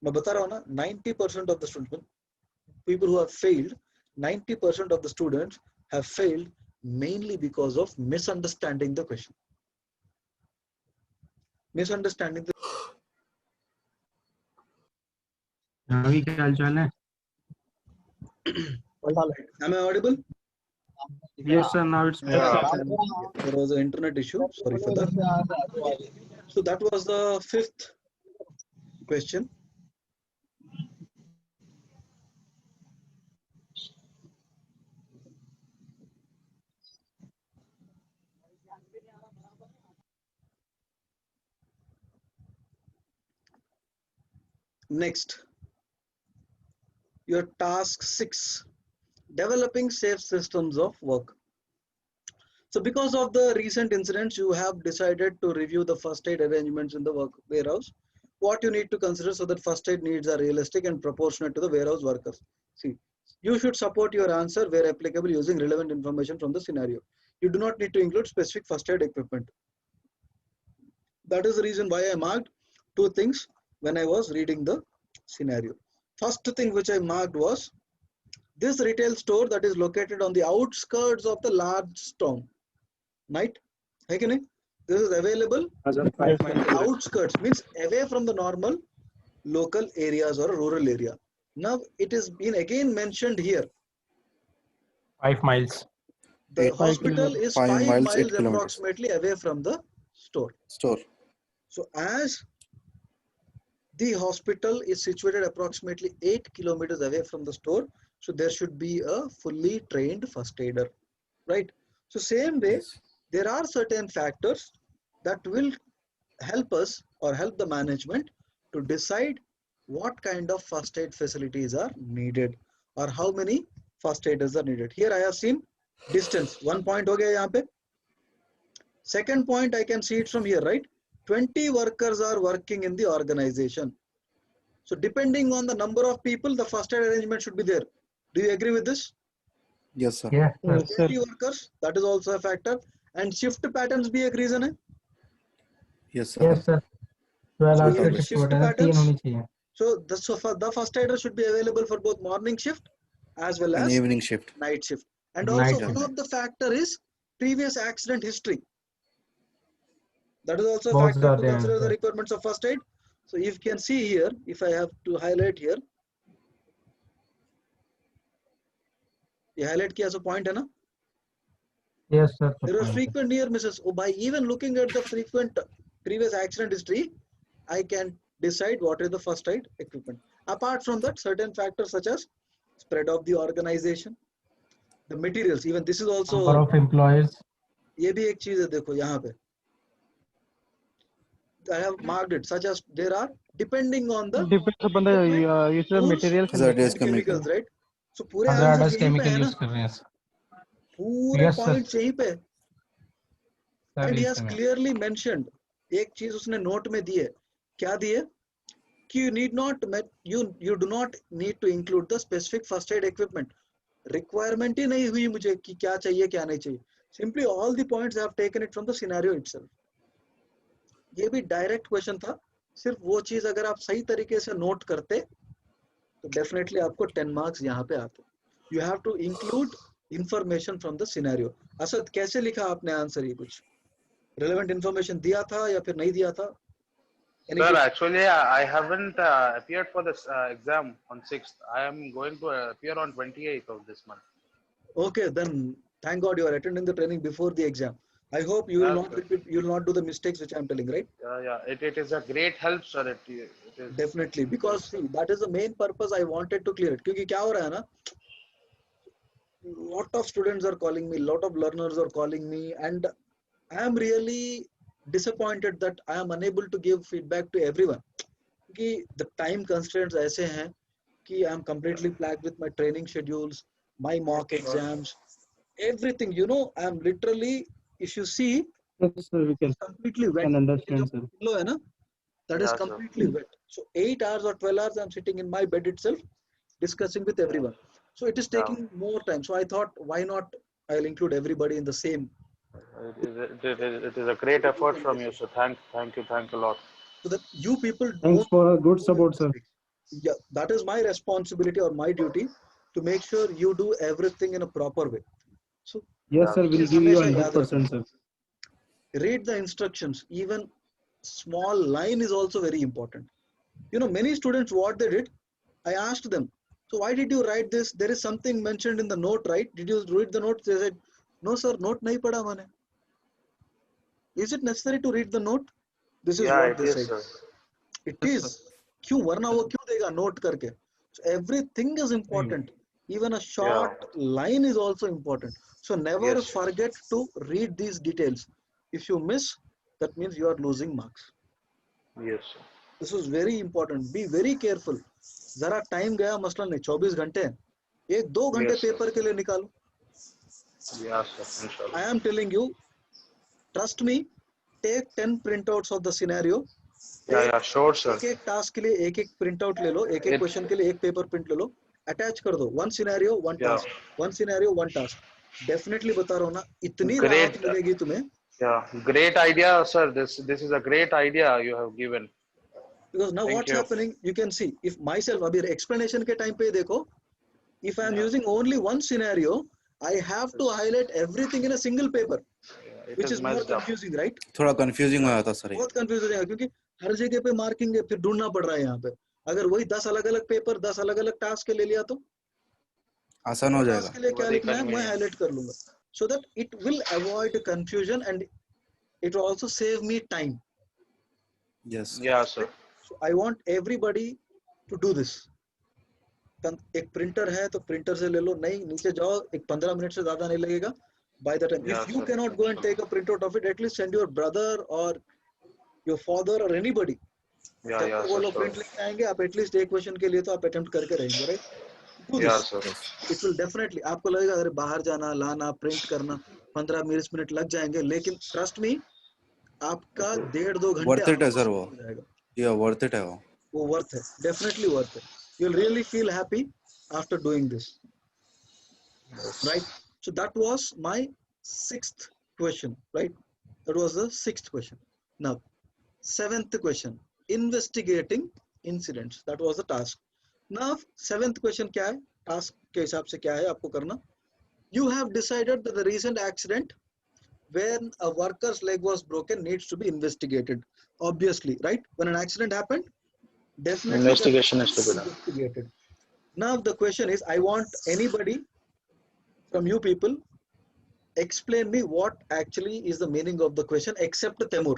मैं बता रहा हूँ ना 90% of the students, people who have failed, 90% of the students have failed mainly because of misunderstanding the question. Misunderstanding the अभी क्या हाल चाल है? Am I audible? Yes, sir. Now it's better. There was an internet issue. Sorry for that. So that was the fifth question. Next, your task 6, developing safe systems of work. So because of the recent incidents, you have decided to review the first aid arrangements in the work warehouse. What you need to consider so that first aid needs are realistic and proportionate to the warehouse workers. See, you should support your answer where applicable using relevant information from the scenario. You do not need to include specific first aid equipment. That is the reason why I marked 2 things when I was reading the scenario. First thing which I marked was this retail store that is located on the outskirts of the large town. Right? This is available. Outskirts means away from the normal local areas or rural area. Now it is been again mentioned here. 5 miles. The hospital is 5 miles 8 kilometers. approximately away from the store. So as the hospital is situated approximately 8 kilometers away from the store, so there should be a fully trained first aider, right? So same way, there are certain factors that will help us or help the management to decide what kind of first aid facilities are needed or how many first aiders are needed. Here I have seen distance, 1 point ho gaya yahan pe. Second point, I can see it from here, right? 20 workers are working in the organization. So depending on the number of people, the first aid arrangement should be there. Do you agree with this? Yes, sir. Yeah. 20 workers, that is also a factor. And shift patterns bhi ek reason hai. Yes, sir. Yes, sir. 12 hours So का shift shift होता है, 3 patterns. होनी चाहिए. So the first aider should be available for both morning shift as well An as evening shift. night shift. And Night also shift. one of the factor is previous accident history. That is also a Both factor are to there, consider the sir. requirements of first aid. So if you can see here, if I have to highlight here, ये highlight किया so point है ना? Yes, sir. the There were point. frequent near misses. Oh, by even looking at the frequent previous accident history, I can decide what is the first aid equipment. Apart from that, certain factors such as spread of the organization, the materials, even this is Number also, of employees. ये भी एक चीज है देखो यहाँ पे. I have marked it such as there are depending on the Depends upon the equipment, use of tools, materials and Hazardous and chemicals, chemical. right? So पूरे Hazardous answers यहीं पे chemical है ना? use कर रहे हैं, sir. पूरे Yes, sir. points यहीं पे. Sir, And he yes, has sir. clearly mentioned, एक चीज उसने नोट में दी है. क्या दी है? कि you need not you do not need to include the specific first aid equipment. Requirement ही नहीं हुई मुझे कि क्या चाहिए क्या नहीं चाहिए. Simply all the points I have taken it from the scenario itself. ये भी डायरेक्ट क्वेश्चन था. सिर्फ वो चीज अगर आप सही तरीके से नोट करते तो डेफिनेटली आपको 10 मार्क्स यहाँ पे आते. You have to include information from the scenario. Asad कैसे लिखा आपने आंसर? ये कुछ रिलेवेंट इंफॉर्मेशन दिया था या फिर नहीं दिया था? Sir, actually, I haven't appeared for this exam on 6th. I am going to appear on 28th of this month. Okay, then thank God you are attending the training before the exam. I hope you will Yeah, not sir. repeat, you will not do the mistakes which I am telling, right? Yeah. It is a great help, sir. It is. Definitely, because see, that is the main purpose I wanted to clear it. क्योंकि क्या हो रहा है ना, lot of students are calling me, lot of learners are calling me, and I am really disappointed that I am unable to give feedback to everyone. कि the time constraints ऐसे हैं कि I am completely plagued with my training schedules, my mock exams, everything. You know, I am literally, if you see, yes, sir, we can completely wet. understand, sir. Pillow है ना? That is Yeah, sir. completely wet. So 8 hours or 12 hours, I'm sitting in my bed itself, discussing with everyone. So it is taking more time. So I thought, why not? I'll include everybody in the same. It is a great effort from you, sir. Thank you a lot. So that you people Thanks don't for a good do support, sir. mistakes. Yeah, that is my responsibility or my duty to make sure you do everything in a proper way. So Yes, sir, we'll cheese give you हमेशा याद 100%, रखना. sir. Read the instructions. Even small line is also very important. You know, many students, what they did, I asked them, so why did you write this? There is something mentioned in the note, right? Did you read the note? They said, no sir, note nahi pada maine. Is it necessary to read the note? This is Yeah, what it they is, said. sir. It is. क्यों? वरना वो क्यों देगा note करके? So everything is important. Even a short line is also important. So never Yes. forget to read these details. If you miss, that means you are losing marks. Yes, sir. This is very important. Be very careful. जरा time गया मसलन नहीं 24 घंटे हैं. 1-2 घंटे Yes, sir. Paper के लिए निकालो. Yeah, sir. Inshallah. I am telling you, trust me, take 10 printouts of the scenario. Yeah, sure, sir. एक एक टास्क के लिए एक एक प्रिंट आउट ले लो, एक एक क्वेश्चन के लिए एक पेपर प्रिंट ले लो, अटैच कर दो. One scenario one task, one scenario one task. Definitely बता रहा हूँ ना, इतनी राहत मिलेगी तुम्हें. Yeah, great idea, sir. This is a great idea you have given. Because now what's happening, you can see, if myself, अभी explanation के time पे देखो, if I am using only one scenario, I have to highlight everything in a single paper, which is more confusing, right? थोड़ा confusing हो जाता sir. बहुत confusing हो जाएगा क्योंकि हर जगह पे मार्किंग है, फिर ढूंढना पड़ रहा है यहाँ पे. अगर वही 10 अलग-अलग पेपर 10 अलग-अलग टास्क के ले लिया तो आसान हो जाएगा. टास्क के लिए क्या लिखना है मैं हाईलाइट कर लूंगा. So that it will avoid confusion and it will also save me time. Yes. Yeah, sir. So I want everybody to do this. एक प्रिंटर है तो प्रिंटर से ले लो, नहीं नीचे जाओ, एक 15 मिनट से ज्यादा नहीं लगेगा. By the time, if you cannot go and take a printout of it, at least send your brother or your father or anybody. Yeah, वो लोग प्रिंट लेके आएंगे, आप एटलीस्ट एक क्वेश्चन के लिए तो आप अटेम्प्ट करके रहेंगे, right? Do Yeah, this. sir. It will definitely, आपको लगेगा अरे बाहर जाना, लाना, प्रिंट करना 15-20 मिनट लग जाएंगे, लेकिन ट्रस्ट मी आपका 1.5-2 घंटे वर्थ इट है सर वो. हो जाएगा. या वर्थ इट है वो worth it, definitely worth it. You'll really feel happy after doing this, right? So that was my 6th question, right? That was the 6th question. Now 7th question, investigating incidents. That was the task. Now 7th question क्या है? Task के हिसाब से क्या है आपको करना. You have decided that the recent accident when a worker's leg was broken needs to be investigated. Obviously, right? When an accident happened, definitely that Investigation is to be done. investigated. Now the question is, I want anybody from you people explain me what actually is the meaning of the question except Temur.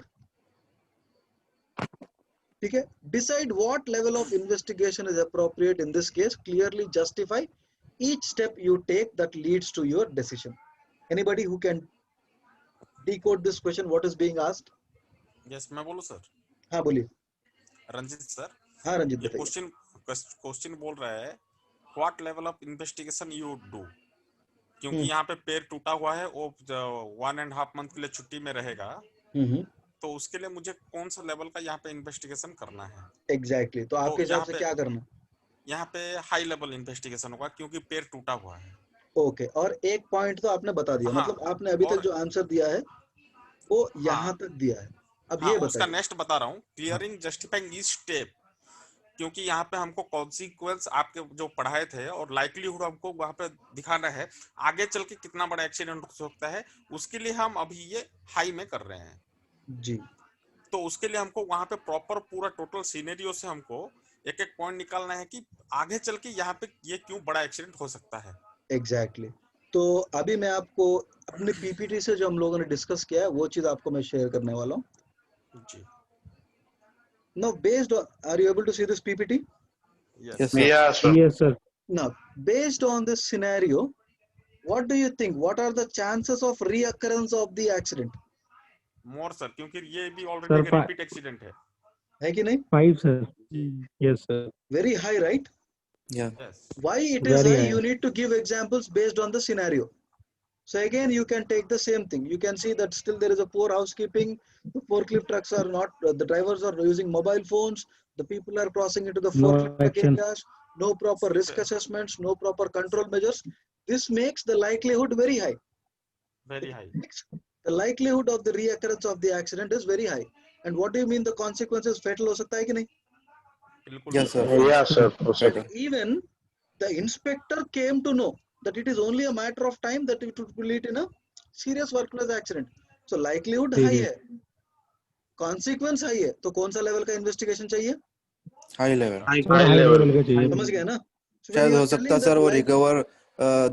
Okay? Decide what level of investigation is appropriate in this case. Clearly justify each step you take that leads to your decision. Anybody who can decode this question, what is being asked? Yes मैं बोलूं sir. हाँ बोलिए. Ranjit sir, हाँ रंजित ये बताइए. Question बोल रहा है what level of investigation you do, क्योंकि हम्म. यहाँ पे पैर टूटा हुआ है, वो 1.5 मंथ के लिए छुट्टी में रहेगा, हम्म. तो उसके लिए मुझे कौन सा लेवल का यहाँ पे इन्वेस्टिगेशन करना है. एग्जैक्टली. तो आपके हिसाब यहाँ से पे क्या करना? यहाँ पे हाई लेवल इन्वेस्टिगेशन होगा क्योंकि पैर टूटा हुआ है. ओके. और एक पॉइंट तो आपने बता दिया, हाँ, मतलब आपने अभी तक और जो आंसर दिया है वो यहाँ हाँ तक दिया है. अब हाँ ये उसका बताइए. नेक्स्ट बता रहा हूँ, क्लियरिंग जस्टिफाइंग ईच स्टेप, क्योंकि यहाँ पे हमको कॉन्सिक्वेंस आपके जो पढ़ाए थे और लाइकलीहुड हमको वहाँ पे दिखाना है आगे चल के कितना बड़ा एक्सीडेंट हो सकता है, उसके लिए हम अभी ये हाई में कर रहे हैं. जी. तो उसके लिए हमको वहाँ पे प्रॉपर पूरा टोटल सीनेरियो से हमको एक एक पॉइंट निकालना है कि आगे चल के यहाँ पे ये क्यों बड़ा एक्सीडेंट हो सकता है. एग्जैक्टली. तो अभी मैं आपको अपने पीपीटी से जो हम लोगों ने डिस्कस किया है वो चीज आपको मैं शेयर करने वाला हूँ. जी. Now based on, are you able to see this PPT? Yes. Yes, sir. Yeah, sir. Yes, sir. Now based on this scenario, what do you think? What are the chances of reoccurrence of the accident? More sir, क्योंकि ये भी Sir, already एक repeat accident है. है कि नहीं? 5, sir. Yes, sir. Very high, right? Yeah. Yes. Why it is Very high? high. You need to give examples based on the scenario. So again, you can take the same thing. You can see that still there is a poor housekeeping. The forklift trucks are not, the drivers are using mobile phones. The people are crossing into the No forklift truck action. areas. No proper risk assessments, no proper control measures. This makes the likelihood very high. Very high. The likelihood of the reoccurrence of the accident is very high. And what do you mean the consequences fatal हो सकता है कि नहीं? बिल्कुल. Yes, sir. Yeah, sir. Proceed. Better. Even the inspector came to know that it is only a matter of time that it would lead in a serious workplace accident. So likelihood ठीक high है. है, consequence high है, तो कौन सा level का investigation चाहिए? High level. Sir, High high level. level का चाहिए. समझ गए ना? So when शायद you हो are सकता telling सर that वो like, रिकवर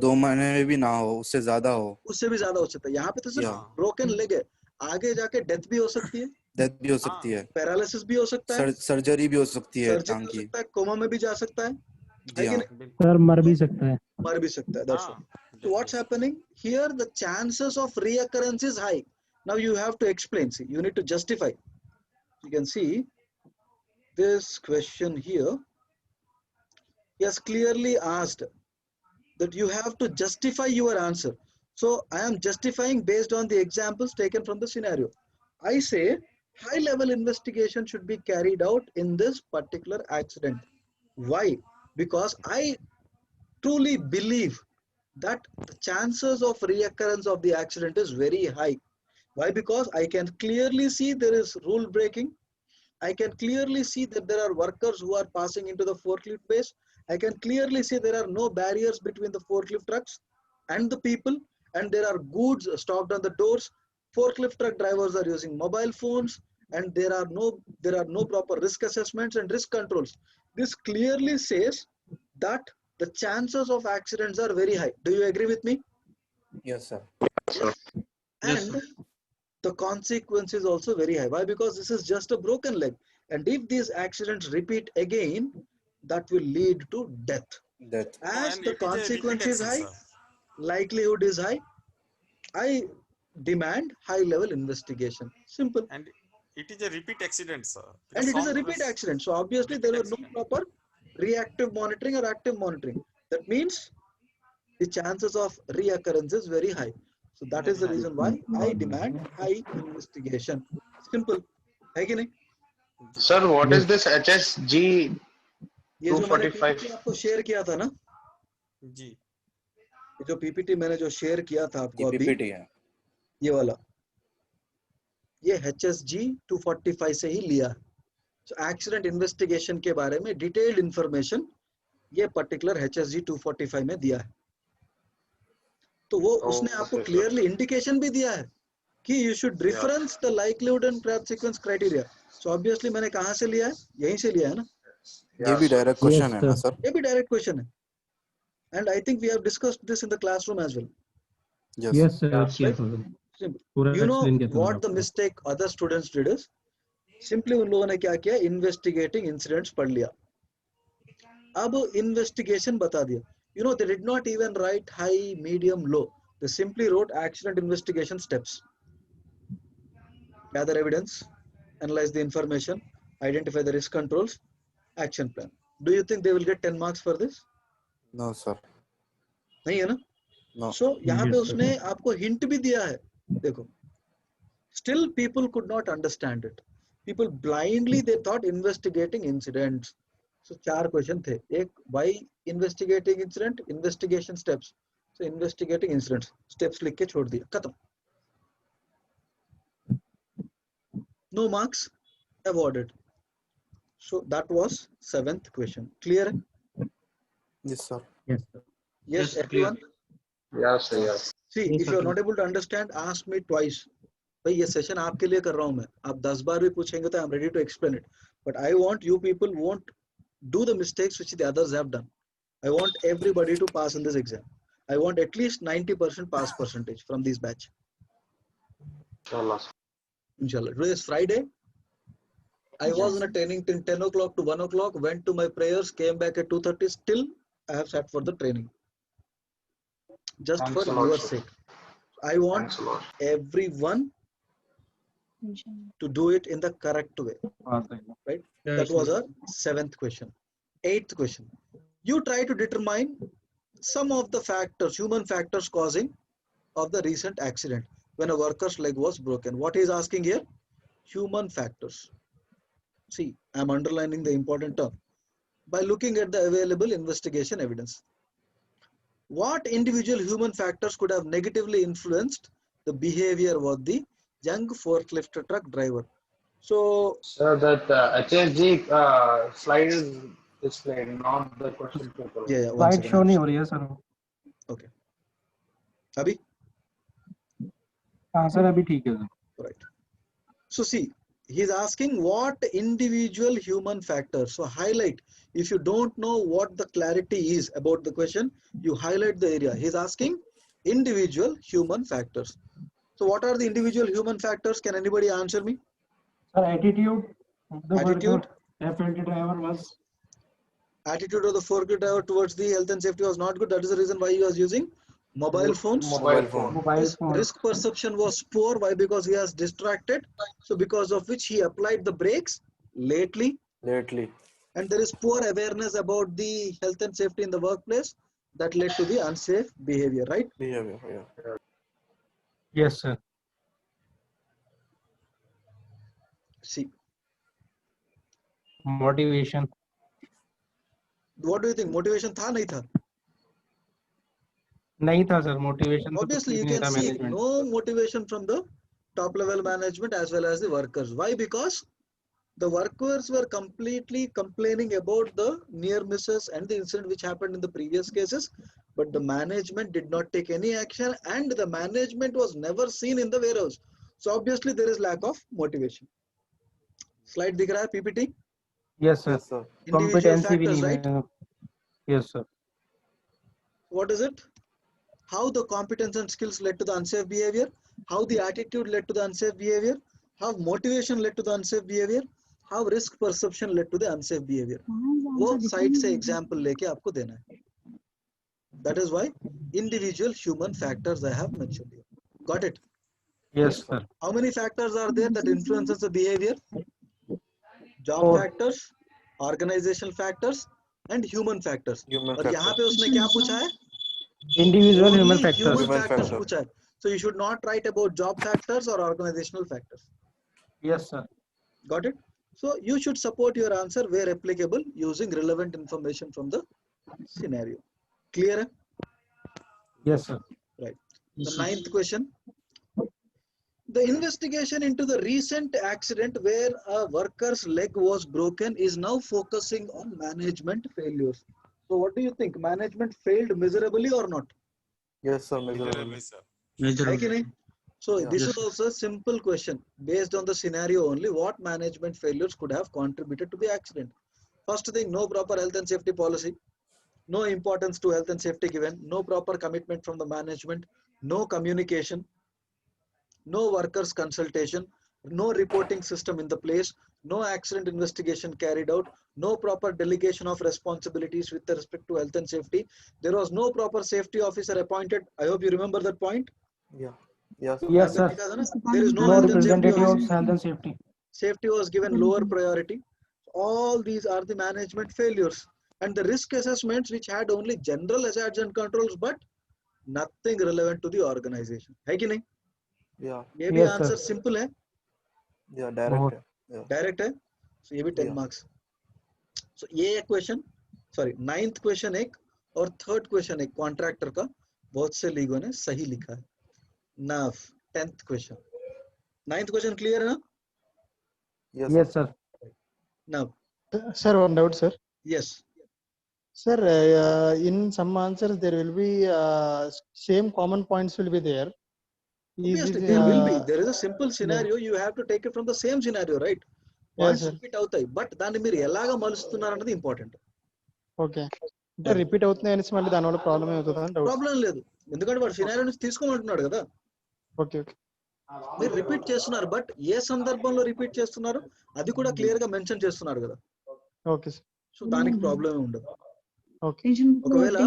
2 महीने में भी ना हो, उससे ज्यादा हो. उससे भी ज्यादा हो सकता है. यहाँ पे तो सिर्फ Yeah. broken leg है, आगे जाके death भी हो सकती है, डेथ भी हो सकती है, paralysis भी हो सकता है, सर्जरी भी हो सकती है surgery टांग भी हो की. सकता है, कोमा में भी जा सकता है, जी है कि हाँ. नहीं? बिल्कुल. Sir, मर भी सकता है. मर भी सकता है. That's हाँ. what. So what's happening here? The chances of reoccurrence is high. Now you have to explain. See, you need to justify. You can see this question here. He has clearly asked that you have to justify your answer. So I am justifying based on the examples taken from the scenario. I say high level investigation should be carried out in this particular accident. Why? Because I truly believe that the chances of reoccurrence of the accident is very high. Why? Because I can clearly see there is rule breaking. I can clearly see that there are workers who are passing into the forklift base. I can clearly see there are no barriers between the forklift trucks and the people, and there are goods stocked on the doors. Forklift truck drivers are using mobile phones, and there are no proper risk assessments and risk controls. This clearly says that the chances of accidents are very high. Do you agree with me? Yes, sir. Sir. Yes, And the consequence is also very high. Why? Because this is just a broken leg. And if these accidents repeat again, that will lead to death. Death. As And the it is a consequence repeat is high, action, sir. likelihood is high. I demand high level investigation. Simple. And it is a repeat accident, sir. And it is a Sound repeat was- accident. So obviously repeat there were no accident. proper reactive monitoring or active monitoring. That means the chances of reoccurrence is very high. So that is the Very high. reason why I demand high investigation. Simple. है कि नहीं? Sir, what is this HSG ये जो मैंने 245? PPT आपको share किया था ना, जी. ये जो पीपीटी मैंने जो शेयर किया था आपको ये अभी, पीपीटी है. ये वाला, ये HSG 245 से ही लिया है. So एक्सीडेंट इन्वेस्टिगेशन के बारे में डिटेल्ड इंफॉर्मेशन ये पर्टिकुलर HSG 245 में दिया है। तो वो उसने आपको okay, sir. क्लियरली इंडिकेशन भी दिया है कि you should reference the likelihood and path sequence criteria. So obviously मैंने कहाँ से लिया है, यहीं से लिया है ना। ये भी डायरेक्ट क्वेश्चन है ना sir. सर? ये भी डायरेक्ट क्वेश्चन है and I think we have discussed this in the classroom as well. Yes, sir. Yeah, किया था सर। पूरा You know explain किया था what the आपको। mistake other students did is simply उन लोगों ने क्या किया, investigating incidents पढ़ लिया। अब investigation बता दिया। You know, they did not even write high, medium, low. They simply wrote accident investigation steps. Gather evidence, analyze the information, identify the risk controls, action plan. Do you think they will get 10 marks for this? No sir. नहीं है ना? No. So यहाँ पे Yes, sir. उसने आपको hint भी दिया है। देखो, still people could not understand it. People blindly they thought investigating incidents. So 4 question थे। एक why investigating incident, investigation steps. So investigating incidents, steps लिख के छोड़ दिया, खत्म। No marks awarded. So that was 7th question. Clear? Yes sir. Yes, sir. Yes, Yes, everyone. Yes, sir, yes. See, Yes, if sir, you are clear. not able to understand, ask me twice. भाई ये session आपके लिए कर रहा हूँ मैं, आप 10 बार भी पूछेंगे तो I am ready to explain it. But I want you people won't do the mistakes which the others have done. I want everybody to pass in this exam. I want at least 90% pass percentage from this batch. Inshallah. Inshallah. Today is Friday. I was in a training till 10 o'clock to 1 o'clock, went to my prayers, came back at 2:30. Still, I have sat for the training. Just Thanks for a lot, your sir. sake. I want Thanks a lot. everyone to do it in the correct way. Right? That was our 7th question. 8th question. You try to determine some of the factors, human factors causing of the recent accident when a worker's leg was broken. What he is asking here? Human factors. See, I'm underlining the important term. By looking at the available investigation evidence. What individual human factors could have negatively influenced the behavior of the young forklift truck driver? So, Sir, that HSG slide is displayed, not the question paper. yeah, one Slide second. show नहीं हो रही है sir. Okay. Abhi? हाँ sir अभी ठीक है sir. Right. So see, he's asking what individual human factors. So highlight. If you don't know what the clarity is about the question, you highlight the area. He's asking individual human factors. So what are the individual human factors? Can anybody answer me? Sir, attitude of the Attitude. worker, FLT driver was Attitude of the forklift driver towards the health and safety was not good. That is the reason why he was using mobile phones. Mobile phone. mobile His phone. risk perception was poor. Why? Because he was distracted. So because of which he applied the brakes lately. And there is poor awareness about the health and safety in the workplace that led to the unsafe behavior, right? Behavior, yeah. Yes sir. See, Motivation. what do you think? Motivation था नहीं था? नहीं था sir motivation तो कुछ Obviously, भी you नहीं can था see management। no motivation from the top level management as well as the workers. Why? Because the workers were completely complaining about the near misses and the incident which happened in the previous cases, but the management did not take any action and the management was never seen in the warehouse. So obviously there is lack of motivation. Slide दिख रहा है PPT? Yes sir। Yes sir. Individual Competency भी factors, नहीं right? है। Yes sir। What is it? How the competence and skills led to the unsafe behavior, how the attitude led to the unsafe behavior, how motivation led to the unsafe behavior, how risk perception led to the unsafe behavior. वो side से example लेके आपको देना है. That is why individual human factors I have mentioned here. Got it? Yes sir। How many factors are there that influences the behavior? Job 4 factors, organizational factors, and human factors. Human और यहाँ factor. पे उसने क्या पूछा है? individual Only human factors। human Human factors factor. पूछा है. So you should not write about job factors or organizational factors. Yes sir। Got it? So you should support your answer where applicable using relevant information from the scenario. Clear? Yes sir। Right. The 9th question. The investigation into the recent accident where a worker's leg was broken is now focusing on management failures. So what do you think? Management failed miserably or not? Yes, sir. Miserable. Miserably, sir. है कि नहीं? So Yeah. this Yes, is also a simple question based on the scenario only. What management failures could have contributed to the accident? First thing, no proper health and safety policy, no importance to health and safety given, no proper commitment from the management, no communication, no workers consultation, no reporting system in the place, no accident investigation carried out, no proper delegation of responsibilities with respect to health and safety. There was no proper safety officer appointed. I hope you remember that point. Yeah. Yes. Sir. Yes, sir. There is no No health and safety representative of officer. health and safety. Safety was given lower priority. All these are the management failures. And the risk assessments which had only general hazards and controls but nothing relevant to the organization. है कि नहीं? Yeah. ये भी Yes, sir. Answer simple है, Yeah. Direct. है. Yeah. Direct है. So ये भी 10 Yeah. मार्क्स. So ये एक क्वेश्चन, सॉरी 9th क्वेश्चन एक और 3rd क्वेश्चन एक कॉन्ट्रैक्टर का बहुत से लीगों ने सही लिखा है. Now 10th question. 9th question clear है ना? Yes. Yes, sir. Now Sir, one doubt, sir. yes. Sir, in some answers there will be same common points will be there. Obviously there will be. There is a simple scenario. You have to take it from the same scenario, right? Points sir. repeat అవుతాయి. But దాన్ని మీరు ఎలాగా మలుస్తున్నారు అన్నది important. Okay. అంటే repeat అవుతున్నాయి అనేసి మళ్ళీ దానివల్ల ప్రాబ్లం అవుతుందా అని డౌట్. ప్రాబ్లం లేదు. ఎందుకంటే వాడు సినారియో నుంచి తీసుకోమంటున్నాడు కదా. Okay okay. మీరు రిపీట్ చేస్తున్నారు బట్ ఏ సందర్భంలో రిపీట్ చేస్తున్నారు అది కూడా క్లియర్ గా మెన్షన్ చేస్తున్నారు కదా. Okay sir. సో దానికి ప్రాబ్లం ఉండదు. ఓకే. ఒకవేళ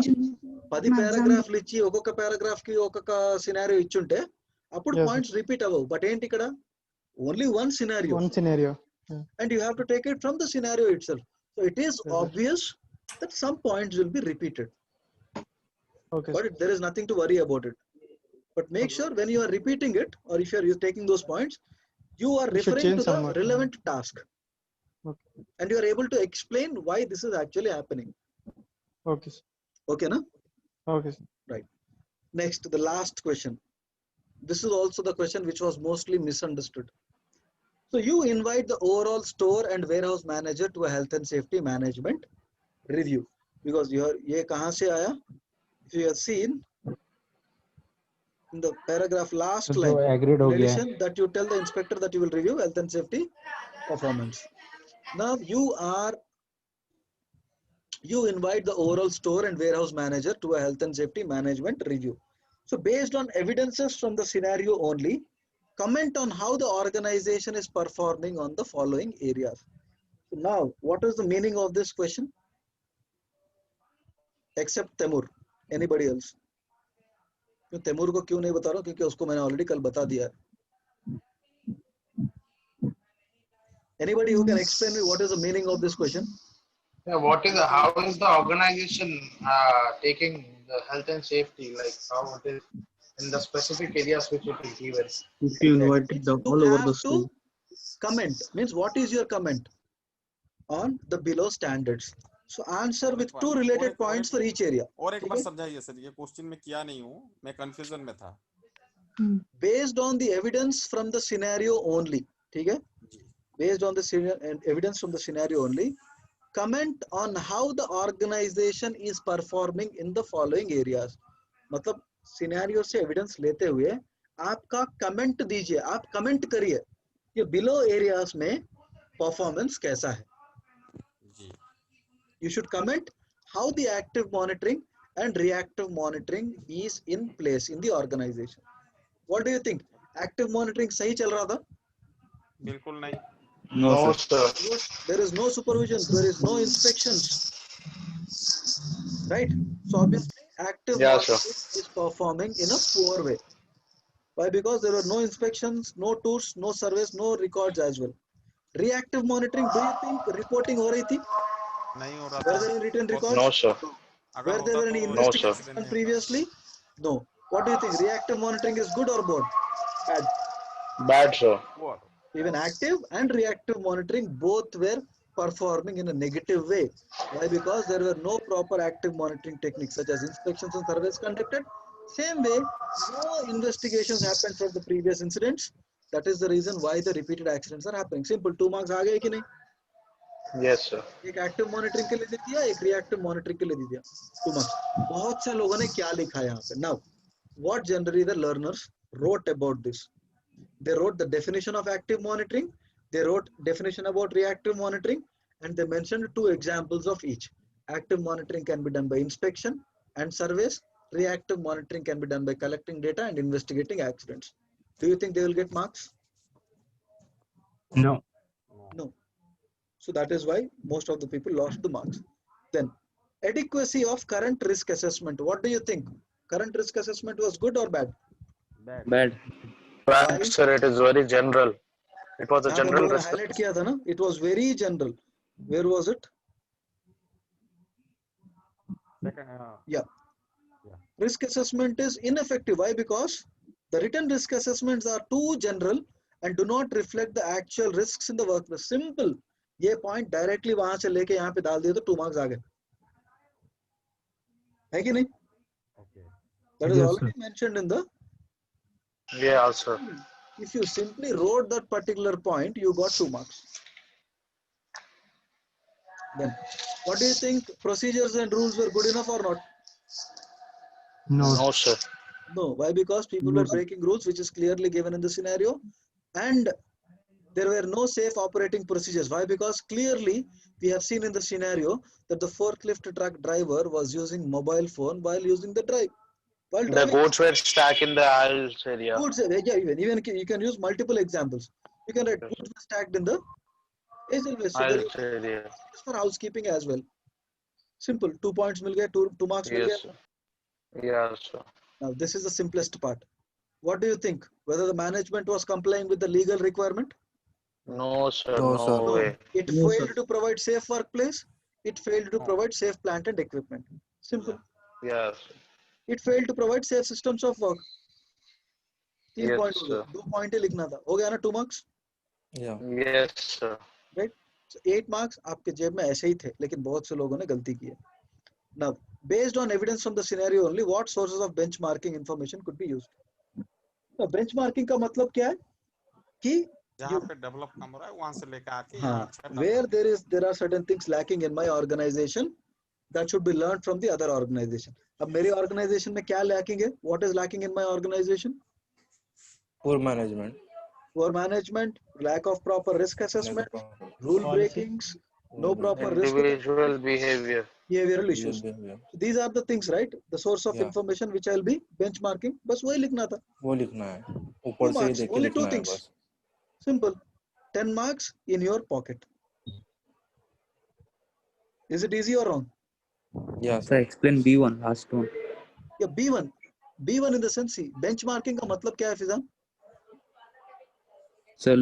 10 పారాగ్రాఫ్లు ఇచ్చి ఒక్కొక్క పారాగ్రాఫ్ కి ఒక్కొక్క సినారియో ఇచ్చుంటే అప్పుడు పాయింట్స్ రిపీట్ అవ్వవు. బట్ ఏంటి ఇక్కడ only one scenario. One scenario. And you have to take it from the scenario itself. So it is obvious that some points will be repeated. Okay. But there is nothing to worry about it. But make sure when you are repeating it or if you are taking those points, you are You should referring change to the somewhat. relevant task. Okay. And you are able to explain why this is actually happening. Okay. Okay, na? Okay. Right. Next, the last question. This is also the question which was mostly misunderstood. So you invite the overall store and warehouse manager to a health and safety management review because ये कहाँ से आया? If you have seen in the paragraph last line, agreed हो in गया है. addition that you tell the inspector that you will review health and safety performance. Now you invite the overall store and warehouse manager to a health and safety management review. So based on evidences from the scenario only, comment on how the organization is performing on the following areas. So now, what is the meaning of this question? Except Temur. Anybody else? Temur को क्यों नहीं बता रहा हूँ? क्योंकि उसको मैंने already कल बता दिया है. Anybody who can explain me what is the meaning of this question? Yeah, how is the organization taking the health and safety, like how it is in the specific areas which it is given? If you invited the all over the school. Comment means what is your comment on the below standards? So answer with two related points for each area. और एक बार समझाइए sir, ये question में किया नहीं हूँ, मैं confusion में था. Based on the evidence from the scenario only, ठीक है? Based on the evidence from the scenario only, comment on how the organization is performing in the following areas. मतलब scenario से evidence लेते हुए आपका comment दीजिए, आप comment करिए कि below areas में performance कैसा है. You should comment how the active monitoring and reactive monitoring is in place in the organization. What do you think? Active monitoring सही चल रहा था? बिल्कुल नहीं. No, sir. There is no supervision. There is no inspections. Right? So obviously, active monitoring is performing in a poor way. Why? Because there were no inspections, no tours, no surveys, no records as well. Reactive monitoring. Do you think reporting हो रही थी? नहीं हो रहा Were था. there any written records? No, sir. Were there any investigations done previously? No. What do you think? Reactive monitoring is good or bad? Bad, sir. Even active and reactive monitoring both were performing in a negative way. Why? Because there were no proper active monitoring techniques such as inspections and surveys conducted. Same way, no investigations happened from the previous incidents. That is the reason why the repeated accidents are happening. Simple. 2 marks आ गए कि नहीं? Yes, sir. एक active monitoring के लिए दे दिया, एक reactive monitoring के लिए दे दिया, 2 marks. बहुत से लोगों ने क्या लिखा है यहाँ पे? Now, what generally the learners wrote about this? They wrote the definition of active monitoring, they wrote definition about reactive monitoring, and they mentioned 2 examples of each. Active monitoring can be done by inspection and surveys. Reactive monitoring can be done by collecting data and investigating accidents. Do you think they will get marks? No. No. So that is why most of the people lost the marks. Then, adequacy of current risk assessment. What do you think? Current risk assessment was good or bad? Bad. Bad. Right, sir. It is very general. It was a यहाँ पे हम general लोगों ने risk. highlight किया था ना? It was very general. Where was it? Second, Yeah. Yeah. Risk assessment is ineffective. Why? Because the written risk assessments are too general and do not reflect the actual risks in the workplace. Simple. ये point directly वहां से लेके यहाँ पे डाल दिए तो 2 marks आ गए. है कि नहीं? Okay. That is Yes, already sir. mentioned in the. Yeah, sir. If you simply wrote that particular point, you got 2 marks. Then, what do you think? Procedures and rules were good enough or not? No. No, sir. No. Why? Because people No, were sir. breaking rules, which is clearly given in the scenario, and there were no safe operating procedures. Why? Because clearly we have seen in the scenario that the forklift truck driver was using mobile phone while using the drive. While The driving. goats were stacked in the aisles area. Goods, yeah, even you can use multiple examples. You can write goods were stacked in the aisle. So there Aisles area. is for housekeeping as well. Simple. 2 points will get 2 marks will Yes, get. sir. Yeah, sir. Now this is the simplest part. What do you think? Whether the management was complying with the legal requirement? No, sir. No, sir. No No. way. It No, failed sir. to provide safe workplace. It failed to No. provide safe plant and equipment. Simple. Yes. It failed to provide safe systems of work. 3 Yes, point हो गए. sir. 2 point ही लिखना था. हो गया ना 2 marks? Yeah. Yes, sir. Right? So 8 marks आपके जेब में ऐसे ही थे, लेकिन बहुत से लोगों ने गलती की है. Now, based on evidence from the scenario only, what sources of benchmarking information could be used? Now, benchmarking का मतलब क्या है? कि जहाँ पे डेवलप काम हो रहा है वहां से लेकर आके यहाँ हाँ, अच्छा where there are certain things lacking in my organization that should be learned from the other organization. अब मेरी organization में क्या lacking है? What is lacking in my organization? Poor management. Poor management, lack of proper risk assessment, rule breakings, no proper risk Individual behavior. behavioral issues. behavior. These are the things, right? The source of Yeah. information which I'll be benchmarking. बस वही लिखना था. वो लिखना है. 2 ऊपर से ही marks, देख के only 2 लिखना है things. बस. Simple. 10 marks in your pocket. Is it easy or wrong? Yeah, Sir, sir. explain B1, last one. Yeah, B1. B1 in the sense, see, benchmarking का मतलब क्या है Fizaan? Sir,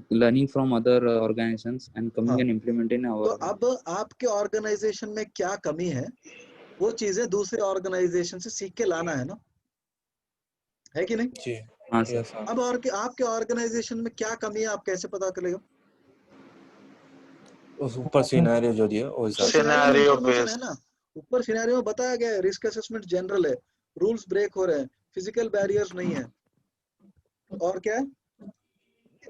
learning from other organizations and coming हाँ. and implementing तो our. अब आपके organisation में क्या कमी है, वो चीजें दूसरे ऑर्गेनाइजेशन से सीख के लाना है ना, है कि नहीं? जी. हाँ सर. Yes, sir. अब और आपके ऑर्गेनाइजेशन में क्या कमी है, आप कैसे पता करेगा? उस ऊपर सिनेरियो जो दिया वो हिसाब से. Scenario information based. है ना, ऊपर सिनेरियो में बताया गया है, रिस्क असेसमेंट जनरल है, रूल्स ब्रेक हो रहे हैं, फिजिकल बैरियर्स नहीं है, और क्या है,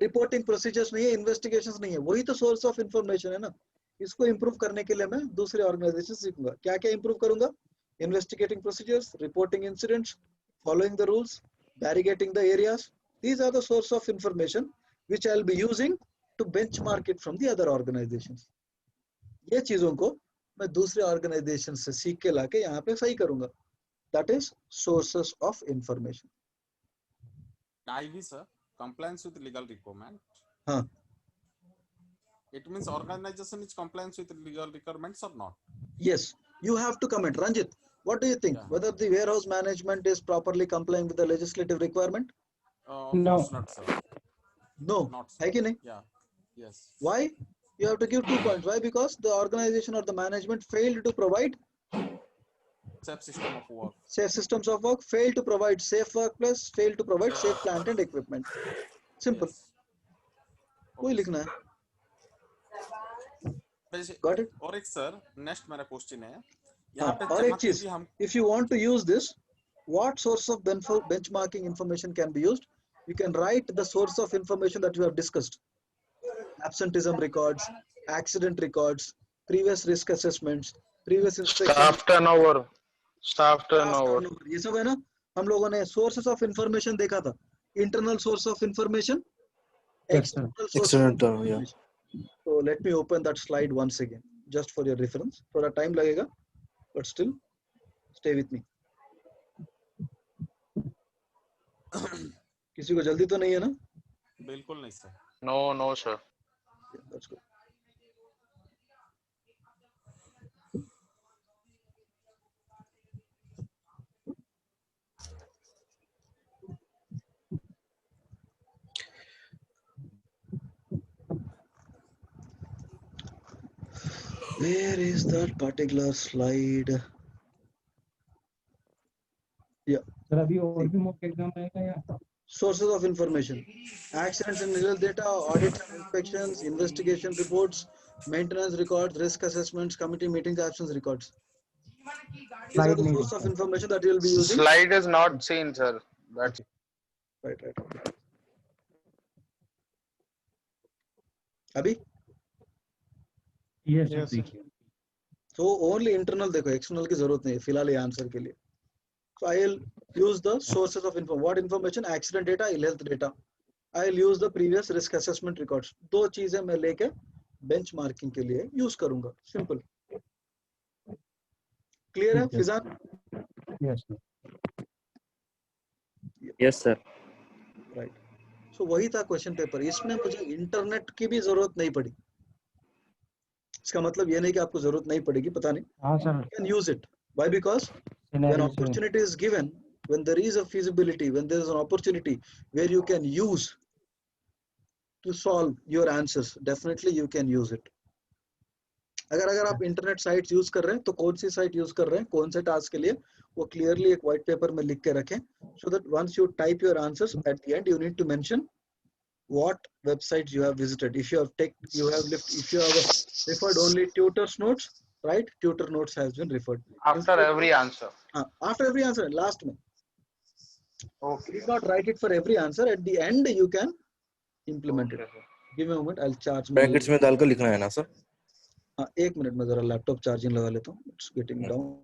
रिपोर्टिंग प्रोसीजर्स नहीं है, इन्वेस्टिगेशंस नहीं है. वही तो सोर्स ऑफ इंफॉर्मेशन है ना. इसको इंप्रूव करने के लिए मैं दूसरे ऑर्गेनाइजेशन सीखूंगा. क्या क्या इंप्रूव करूंगा? Investigating procedures, reporting incidents, following the rules, barricading the areas. These are the source of information which I'll be using to benchmark it from the other organizations. ये चीजों को मैं दूसरे ऑर्गेनाइजेशन से सीख के लाके यहाँ पे सही करूंगा. That is sources of information. IV sir, compliance with legal requirement. हाँ. It means organization is compliance with legal requirements or not? Yes, you have to comment. Ranjit, what do you think? Yeah. Whether the warehouse management is properly complying with the legislative requirement? Of No. course not, sir. No. Not है sir. कि नहीं? Yeah. Yes. Why? You have to give 2 points. Why? Because the organization or the management failed to provide Safe system of work. safe systems of work, failed to provide safe workplace, failed to provide safe plant and equipment. Simple. Yes. वही Okay, लिखना है. वैसे Got it? और एक sir next मेरा question है यहाँ हाँ, पे और जहाँ एक पे चीज, भी हम if you want to use this, what source of benchmarking information can be used? You can write the source of information that you have discussed. Absenteeism records, accident records, previous risk assessments, previous inspection, Staff turnover. Staff staff turnover. turnover, ये सब है ना. हम लोगों ने sources of information देखा था. Internal source of information, Yes, sir. external source of Excellent, yeah. information. So let me open that slide once again, just for your reference. थोड़ा time लगेगा, but still stay with me. किसी को जल्दी तो नहीं है ना? बिल्कुल नहीं sir. No, no, sir. Yeah, that's good. Where is that particular slide? Yeah. Sir अभी और भी मॉक एग्जाम आएगा या Sources of information: accidents and result data, audits and inspections, investigation reports, maintenance records, risk assessments, committee meetings, absence records. These are Slide the नहीं source of दिखता. information that you will be using. Slide is not seen, sir. That's Right. अभी Yes, sir, Yes, sir. देखिए. तो only internal देखो, external की जरूरत नहीं है फिलहाल ये आंसर के लिए. So I'll use the sources of info. What information? Accident data, ill health data. I'll use the previous risk assessment records. दो चीजें मैं लेके benchmarking के लिए use करूंगा. Simple. Clear है ठीक है. Fizaan? Yes, sir. Yes, sir. Right. So वही था क्वेश्चन पेपर. इसमें मुझे इंटरनेट की भी जरूरत नहीं पड़ी. इसका मतलब ये नहीं कि आपको जरूरत नहीं पड़ेगी, पता नहीं. हाँ sir. You can use it. Why? Because when Scenario से. opportunity is given, when there is a feasibility, when there is an opportunity where you can use to solve your answers, definitely you can use it. अगर आप internet sites use कर रहे हैं तो कौन सी site use कर रहे हैं, कौन से टास्क के लिए, वो क्लियरली एक व्हाइट पेपर में लिख के रखें, so that once you type your answers at the end you need to mention what websites you have visited. If you have referred only tutor's notes, right? Tutor notes has been referred. after every answer. After every answer, last में. Okay. You not write it for every answer. At the end you can implement it. Okay, sir. Give me a moment. I'll charge my. Brackets में डालकर लिखना है ना sir? हाँ, एक minute में जरा लैपटॉप चार्जिंग लगा लेता हूँ. It's getting down.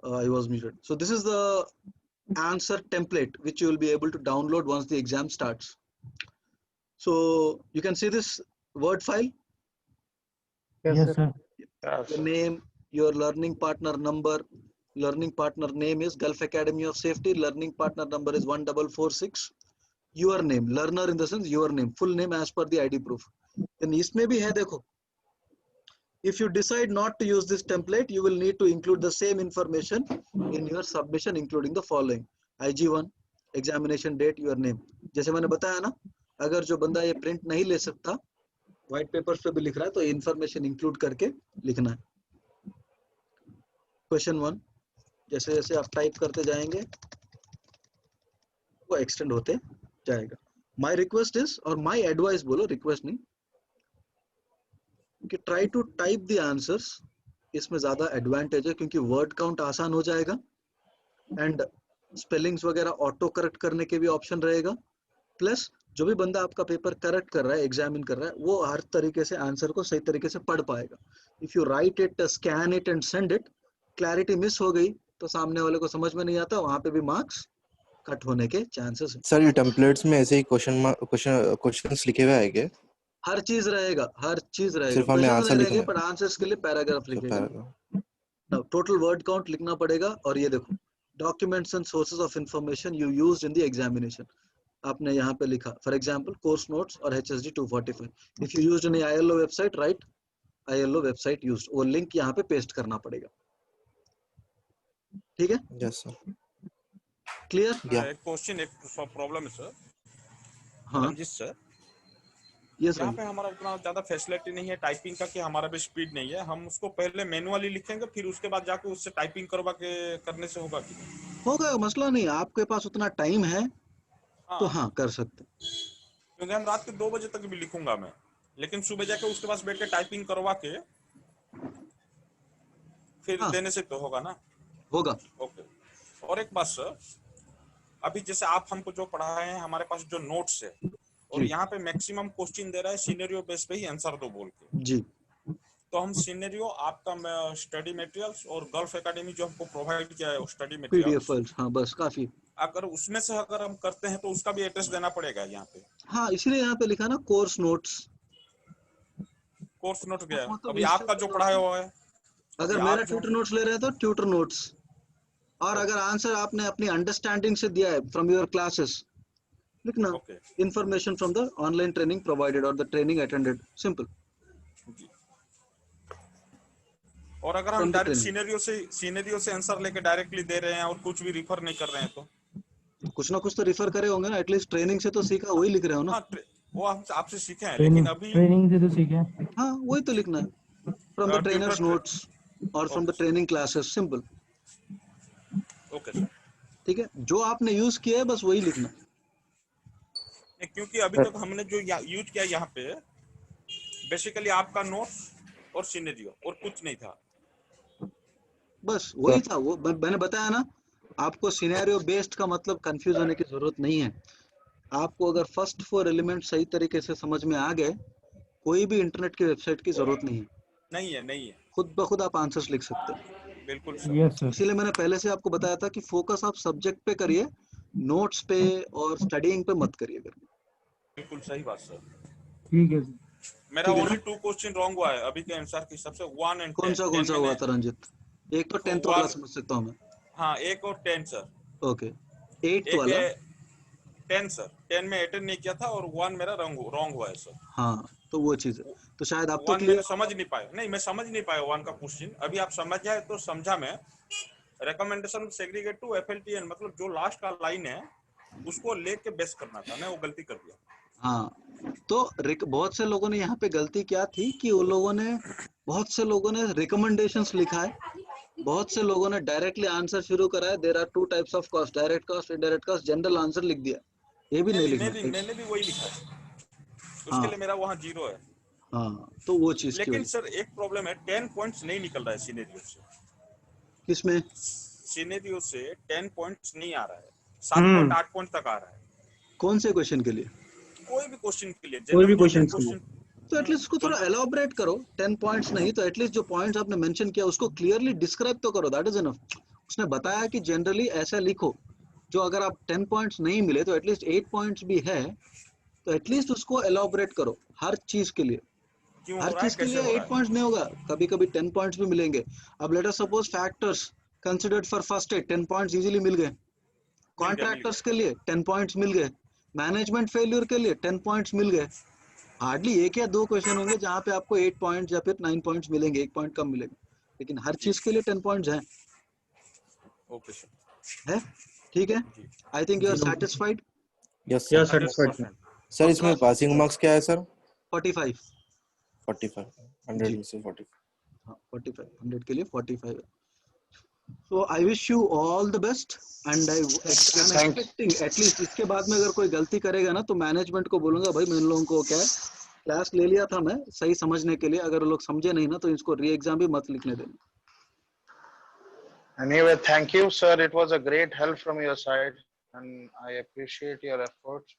I was muted. So this is the answer template which you will be able to download once the exam starts. So you can see this Word file. Yes, sir. Your name, your learning partner number. Learning partner name is Gulf Academy of Safety. Learning partner number is 1446. Your name, learner in the sense your name, full name as per the ID proof. Then इसमें भी है देखो. If you decide not to use this template, you will need to include the same information in your submission, including the following: IG1, examination date, your name. जैसे मैंने बताया ना, अगर जो बंदा ये print नहीं ले सकता, white papers पे भी लिख रहा है, तो information include करके लिखना है. Question 1, जैसे जैसे आप type करते जाएंगे, वो extend होते जाएगा. My request is, और my advice बोलो, request नहीं, कि try to type the answers. इसमें ज़्यादा advantage है क्योंकि word count आसान हो जाएगा and spellings वगैरह auto correct करने के भी option रहेगा. Plus जो भी बंदा आपका पेपर correct कर रहा है, examine कर रहा है, वो हर तरीके से आंसर को सही तरीके से पढ़ पाएगा. If you write it, scan it and send it, clarity miss हो गई तो सामने वाले को समझ में नहीं आता, वहाँ पे भी marks कट होने के चांसेस है। सर ये टेम्पलेट्स में ऐसे ही क्वेश्चंस लिखे हुए आएंगे? हर चीज रहेगा, हर चीज रहेगा, सिर्फ हमें क्वेश्चन आंसर नहीं लिखना रहेंगे है? पर आंसर्स के लिए पैराग्राफ अच्छा, लिखेगा। पैराग्राफ। टोटल वर्ड काउंट लिखना पड़ेगा। और ये देखो, documents and sources of information you used in the examination, आपने यहाँ पे लिखा फॉर एग्जांपल कोर्स नोट्स और HSD 245। If you used in ILO website, right ILO website used, वो लिंक यहाँ पे पेस्ट करना पड़ेगा। ठीक है, यस सर। क्लियर? या एक क्वेश्चन, एक प्रॉब्लम है सर। हाँ रंजित सर, यस यहाँ रंजित। पे हमारा उतना ज्यादा फैसिलिटी नहीं है टाइपिंग का कि हमारा भी स्पीड नहीं है। हम उसको पहले मैनुअली लिखेंगे, फिर उसके बाद जाके उससे टाइपिंग करवा के करने से होगा कि नहीं? होगा, मसला नहीं, आपके पास उतना टाइम है तो हाँ, हाँ कर सकते हैं। क्योंकि हम रात के 2 बजे तक भी लिखूंगा मैं, लेकिन सुबह जाके उसके पास बैठ के टाइपिंग करवा के फिर हाँ देने से तो होगा ना। होगा। ओके। और एक बात सर, अभी जैसे आप हमको जो पढ़ाए हैं, हमारे पास जो नोट्स है, और जी यहाँ पे मैक्सिमम क्वेश्चन दे रहा है सिनेरियो बेस पे ही आंसर दो बोल के, जी। तो हम सिनेरियो आपका स्टडी मटेरियल्स और गल्फ एकेडमी जो हमको प्रोवाइड किया है स्टडी मटेरियल्स, PDF फाइल्स, हाँ बस काफी। अगर उसमें से अगर हम करते हैं तो उसका भी एड्रेस देना पड़ेगा यहाँ पे। हाँ इसीलिए यहाँ पे लिखा ना कोर्स नोट्स। कोर्स नोट गया है मतलब अभी इससे आपका जो पढ़ाया हुआ है, अगर अभी मेरा आप जो ट्यूटर नोट्स ले रहे हैं तो ट्यूटर नोट्स, और अगर आंसर आपने अपनी अंडरस्टैंडिंग से दिया है फ्रॉम योर क्लासेस, लिखना okay information from the online training provided और द ट्रेनिंग अटेंडेड, सिंपल। जी। और अगर हम from the direct training scenario से आंसर लेके डायरेक्टली दे रहे हैं और कुछ भी रिफर नहीं कर रहे हैं तो कुछ ना कुछ तो रिफर करे होंगे ना, एटलीस्ट ट्रेनिंग से तो सीखा, वही लिख रहे हो ना। हाँ, वो हम आपसे सीखे हैं, लेकिन अभी ट्रेनिंग से तो सीखे। हाँ वही तो लिखना है, from the trainers tutor. Notes और from the training classes, simple. Okay sir. ठीक है, जो आपने यूज किया है बस वही लिखना। क्योंकि अभी तक हमने जो यूज किया यहाँ पे बेसिकली आपका नोट्स और सिनेरियो और कुछ नहीं था। बस वही था, वो मैंने बताया ना आपको, सिनेरियो बेस्ड का मतलब कंफ्यूज होने की जरूरत नहीं है। आपको अगर फर्स्ट 4 एलिमेंट सही तरीके से समझ में आ गए, कोई भी इंटरनेट की वेबसाइट की जरूरत नहीं है, नहीं है खुद ब खुद आप आंसर्स लिख सकते हैं। बिल्कुल सर। Yes sir. इसीलिए मैंने पहले से आपको बताया था कि फोकस आप सब्जेक्ट पे करिए, नोट्स पे और स्टडीइंग पे मत करिए। बिल्कुल सही बात सर। ठीक है सर। मेरा ठीक है ओनली ना? 2 क्वेश्चन रॉन्ग हुआ है अभी के आंसर के हिसाब से, 1 एंड 10। कौन सा हुआ था रंजित? एक तो 10th वाला वन, समझ सकता हूँ मैं। हाँ 1 और 10 सर। ओके, 8th एक वाला। 10 सर, 10 में अटेंड नहीं किया था और 1 मेरा रॉन्ग हुआ है सर। हाँ तो वो चीज है, तो शायद आप तो 1 क्लियर मैंने समझ नहीं पाया, नहीं मैं समझ नहीं पाया 1 का क्वेश्चन। अभी आप समझ जाए तो समझा मैं। रिकमेंडेशन सेग्रीगेट टू FLTN, मतलब जो लास्ट का लाइन है उसको लेके बेस करना था, मैं वो गलती कर दिया। हाँ तो बहुत से लोगों ने यहाँ पे गलती क्या थी कि उन लोगों ने, बहुत से लोगों ने रिकमेंडेशंस लिखा है, बहुत से लोगों ने डायरेक्टली आंसर शुरू करा है। There are 2 types of cost, direct cost, indirect cost, general answer लिख दिया। ये भी नहीं लिखना चाहिए। मैंने भी वही लिखा है, उसके हाँ लिए मेरा वहाँ 0 है। हाँ, तो वो चीज की लेकिन वजह। सर एक प्रॉब्लम है, 10 पॉइंट्स नहीं निकल रहा है सिनेरियो से। किसमें? सिनेरियो से 10 पॉइंट्स नहीं आ रहा है, 7.8 पॉइंट तक आ रहा है। कौन से क्वेश्चन के लिए? कोई भी क्वेश्चन के लिए, कोई भी जनरल क्वेश्चन क्वेश्चन। तो एटलीस्ट उसको थोड़ा एलाबोरेट करो। 10 पॉइंट्स नहीं तो एटलीस्ट जो पॉइंट्स आपने मेंशन किया उसको क्लियरली डिस्क्राइब तो करो, दैट इज इनफ। उसने बताया कि जनरली ऐसा लिखो, जो अगर आप 10 पॉइंट्स नहीं मिले तो एटलीस्ट 8 पॉइंट्स भी है, तो एटलीस्ट उसको एलाबोरेट करो हर चीज के लिए। क्यों हर हो रहा है, चीज के कैसे लिए हो रहा 8 है? पॉइंट्स नहीं होगा, कभी कभी 10 पॉइंट्स भी मिलेंगे। अब let us suppose factors considered for first aid 10 points easily मिल गए, कॉन्ट्रैक्टर्स के लिए 10 पॉइंट्स मिल गए, मैनेजमेंट फेल्यूर के लिए 10 पॉइंट्स मिल गए। हार्डली 1 या 2 क्वेश्चन होंगे जहां पे आपको 8 पॉइंट्स या फिर 9 पॉइंट्स मिलेंगे, 1 पॉइंट कम मिलेगा, लेकिन हर चीज के लिए 10 पॉइंट्स हैं। Okay sir. है ठीक है, I think you are satisfied. Yes yeah sir. Satisfied sir इसमें पासिंग मार्क्स क्या है सर? 45। 45, 100 में से 45। हाँ 45, 100 के लिए 45 है। So I wish you all the best and I am expecting at least इसके बाद में अगर कोई गलती करेगा ना तो मैनेजमेंट को बोलूंगा, भाई मैं इन लोगों को क्या है क्लास ले लिया था मैं सही समझने के लिए, अगर लोग समझे नहीं ना तो इसको री एग्जाम भी मत लिखने देना। Anyway, thank you, sir. It was a great help from your side, and I appreciate your efforts.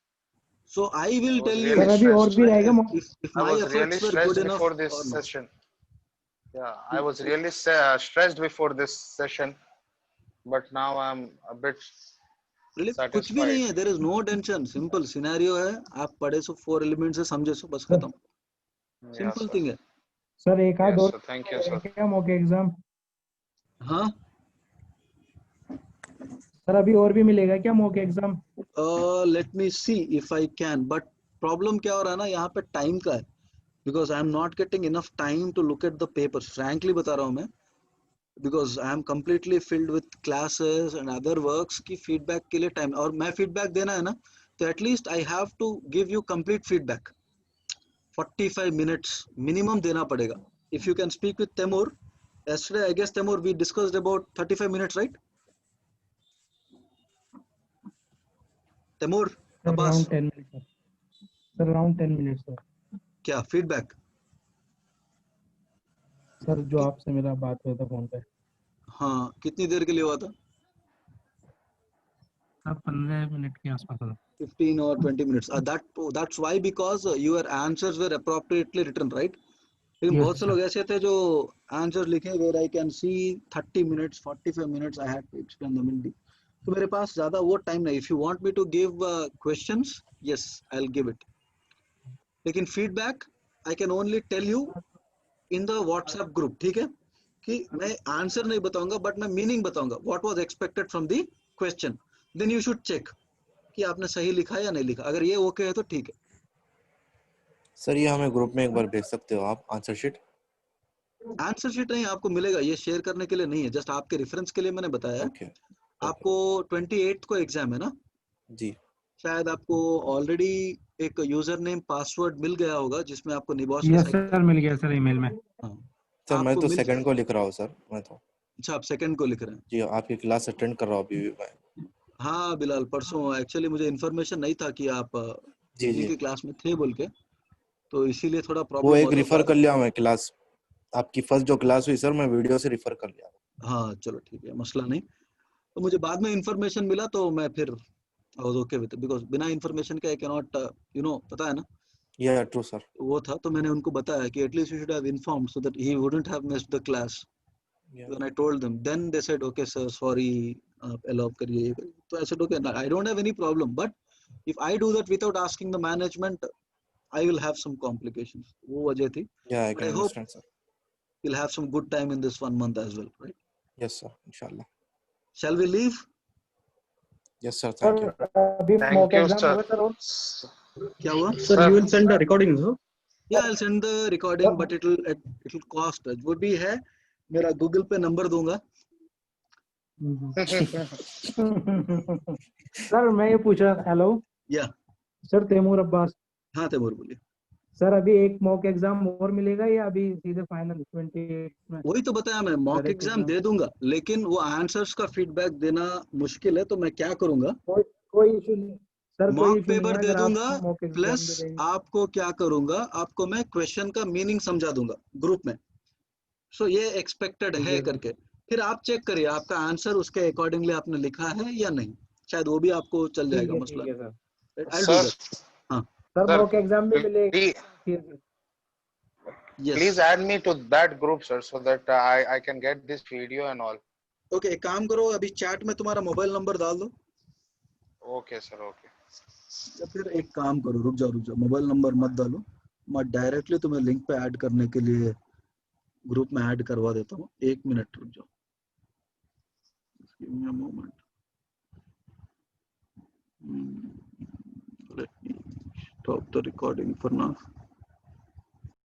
So I will tell you really अभी और भी रहेगा if I my was really efforts were stressed good enough before this or not. session. Yeah, I was really stressed before this session, but now I'm a bit कुछ भी नहीं है, there is no tension, simple scenario है, आप पढ़े सो 4 elements है, समझे सो, बस खत्म, सिंपल थिंग है। सर एक आध और थैंक यू सर। क्या मॉक एग्जाम? हाँ सर अभी और भी मिलेगा क्या mock exam? Let me see if I can, but problem क्या हो रहा है ना यहाँ पे, टाइम का है, because I am not getting enough time to look at the papers, frankly बता रहा हूँ मैं, because I am completely filled with classes and other works की फीडबैक के लिए टाइम, और मैं फीडबैक देना है ना, तो at least I have to give you complete feedback, 45 minutes minimum देना पड़ेगा. If you can speak with Temur, yesterday I guess Temur we discussed about 35 minutes, right? Temur, Abbas, around 10 minutes sir. Sir around 10 minutes sir. क्या feedback? Sir जो आपसे मेरा बात हुआ था phone पे. हाँ, कितनी देर के लिए हुआ था? सर 15 मिनट के आसपास था. 15 or 20 minutes. That's why, because your answers were appropriately written, right? लेकिन Yes, बहुत से sir. लोग ऐसे थे जो आंसर लिखे where I can see 30 minutes, 45 minutes I had to explain them in deep. तो मेरे पास ज्यादा वो टाइम नहीं. If you want me to give questions, yes, I'll give it. लेकिन feedback I can only tell you in the WhatsApp group, ठीक है? कि मैं आंसर नहीं बताऊंगा, बट मैं मीनिंग बताऊंगा. What was expected from the question. Then you should check कि आपने सही लिखा या नहीं लिखा. अगर ये ओके है तो ठीक है. सर ये हमें ग्रुप में एक बार भेज सकते हो आप आंसर शीट? आंसर शीट नहीं आपको मिलेगा, ये शेयर करने के लिए नहीं है, जस्ट आपके रेफरेंस के लिए मैंने बताया है. ओके आपको 28 को एग्जाम है ना? जी. शायद आपको ऑलरेडी एक यूजर नेम पासवर्ड मिल गया होगा जिसमें आपको निबॉस के यस साइट. सर मिल गया सर ईमेल में. हाँ, सर मैं आपको तो मिल सेकंड जाएगा. को लिख रहा हूँ सर, मैं तो. अच्छा, आप सेकंड को लिख रहे हैं? जी आपकी क्लास अटेंड कर रहा हूँ अभी भी मैं. हाँ बिलाल, परसों एक्चुअली मुझे इन्फॉर्मेशन नहीं था कि आप जी इन्हीं जी की क्लास में थे बोल के, तो इसीलिए थोड़ा वो प्रॉब्लम एक हुआ था रिफर बाद. कर लिया मैं क्लास, आपकी फर्स्ट जो क्लास हुई सर मैं वीडियो से रिफर कर लिया. हाँ चलो ठीक है, मसला नहीं. तो मुझे बाद में इन्फॉर्मेशन मिला तो मैं फिर I was okay with it, because बिना इन्फॉर्मेशन के I cannot, पता है ना, या ट्रू सर. वो था. तो मैंने उनको बताया कि at least you should have informed so that he wouldn't have missed the class. When I told them, then they said, okay sir, sorry, आप allow करिए. तो I said, okay, I don't have any problem, but if I do that without asking the management, I will have some complications. वो वजह थी. या आई But can I hope understand sir. we'll have some good time in this 1 month as well, right? Yes sir इंशाल्लाह. Shall we leave? Yes sir thank you. अभी Thank mock you, exam sir. होगा sir. क्या हुआ? Sir, you will send the recordings, huh? Yeah, I'll send the recording, but it'll cost. वो भी है, मेरा Google पे नंबर दूंगा. सर मैं ये पूछ रहा. हेलो या सर, तैमूर अब्बास. हाँ तैमूर बोलिए. सर अभी एक मॉक एग्जाम और मिलेगा या अभी सीधे फाइनल 28 में? वही तो बताया मैं, मॉक Direct एग्जाम exam. दे दूंगा, लेकिन वो आंसर्स का फीडबैक देना मुश्किल है, तो मैं क्या करूंगा, कोई इशू नहीं सर, कोई मॉक इशू नहीं पेपर है. दे अगर आप दूंगा, मॉक एग्जाम प्लस दे देंगे. आपको क्या करूंगा, आपको मैं क्वेश्चन का मीनिंग समझा दूंगा ग्रुप में. सो ये एक्सपेक्टेड ठीक है है करके, फिर आप चेक करिए आपका आंसर उसके अकॉर्डिंगली आपने लिखा है या नहीं, शायद वो भी आपको चल जाएगा. मसला ठीक है sir. I'll do Sir, that. हाँ सर sir, मॉक एग्जाम भी मिलेगा. please, ठीक है. yes. please add me to that group, sir, so that I can get this video and all. Okay, एक काम करो, अभी चैट में तुम्हारा मोबाइल नंबर डाल दो, Okay, sir. Okay. या फिर एक काम करो, रुक जाओ, मोबाइल नंबर मत डालो, मैं डायरेक्टली तुम्हें लिंक पे ऐड करने के लिए ग्रुप में ऐड करवा देता हूँ. 1 मिनट रुक जाओ. Give me a moment. Let me stop the recording for now.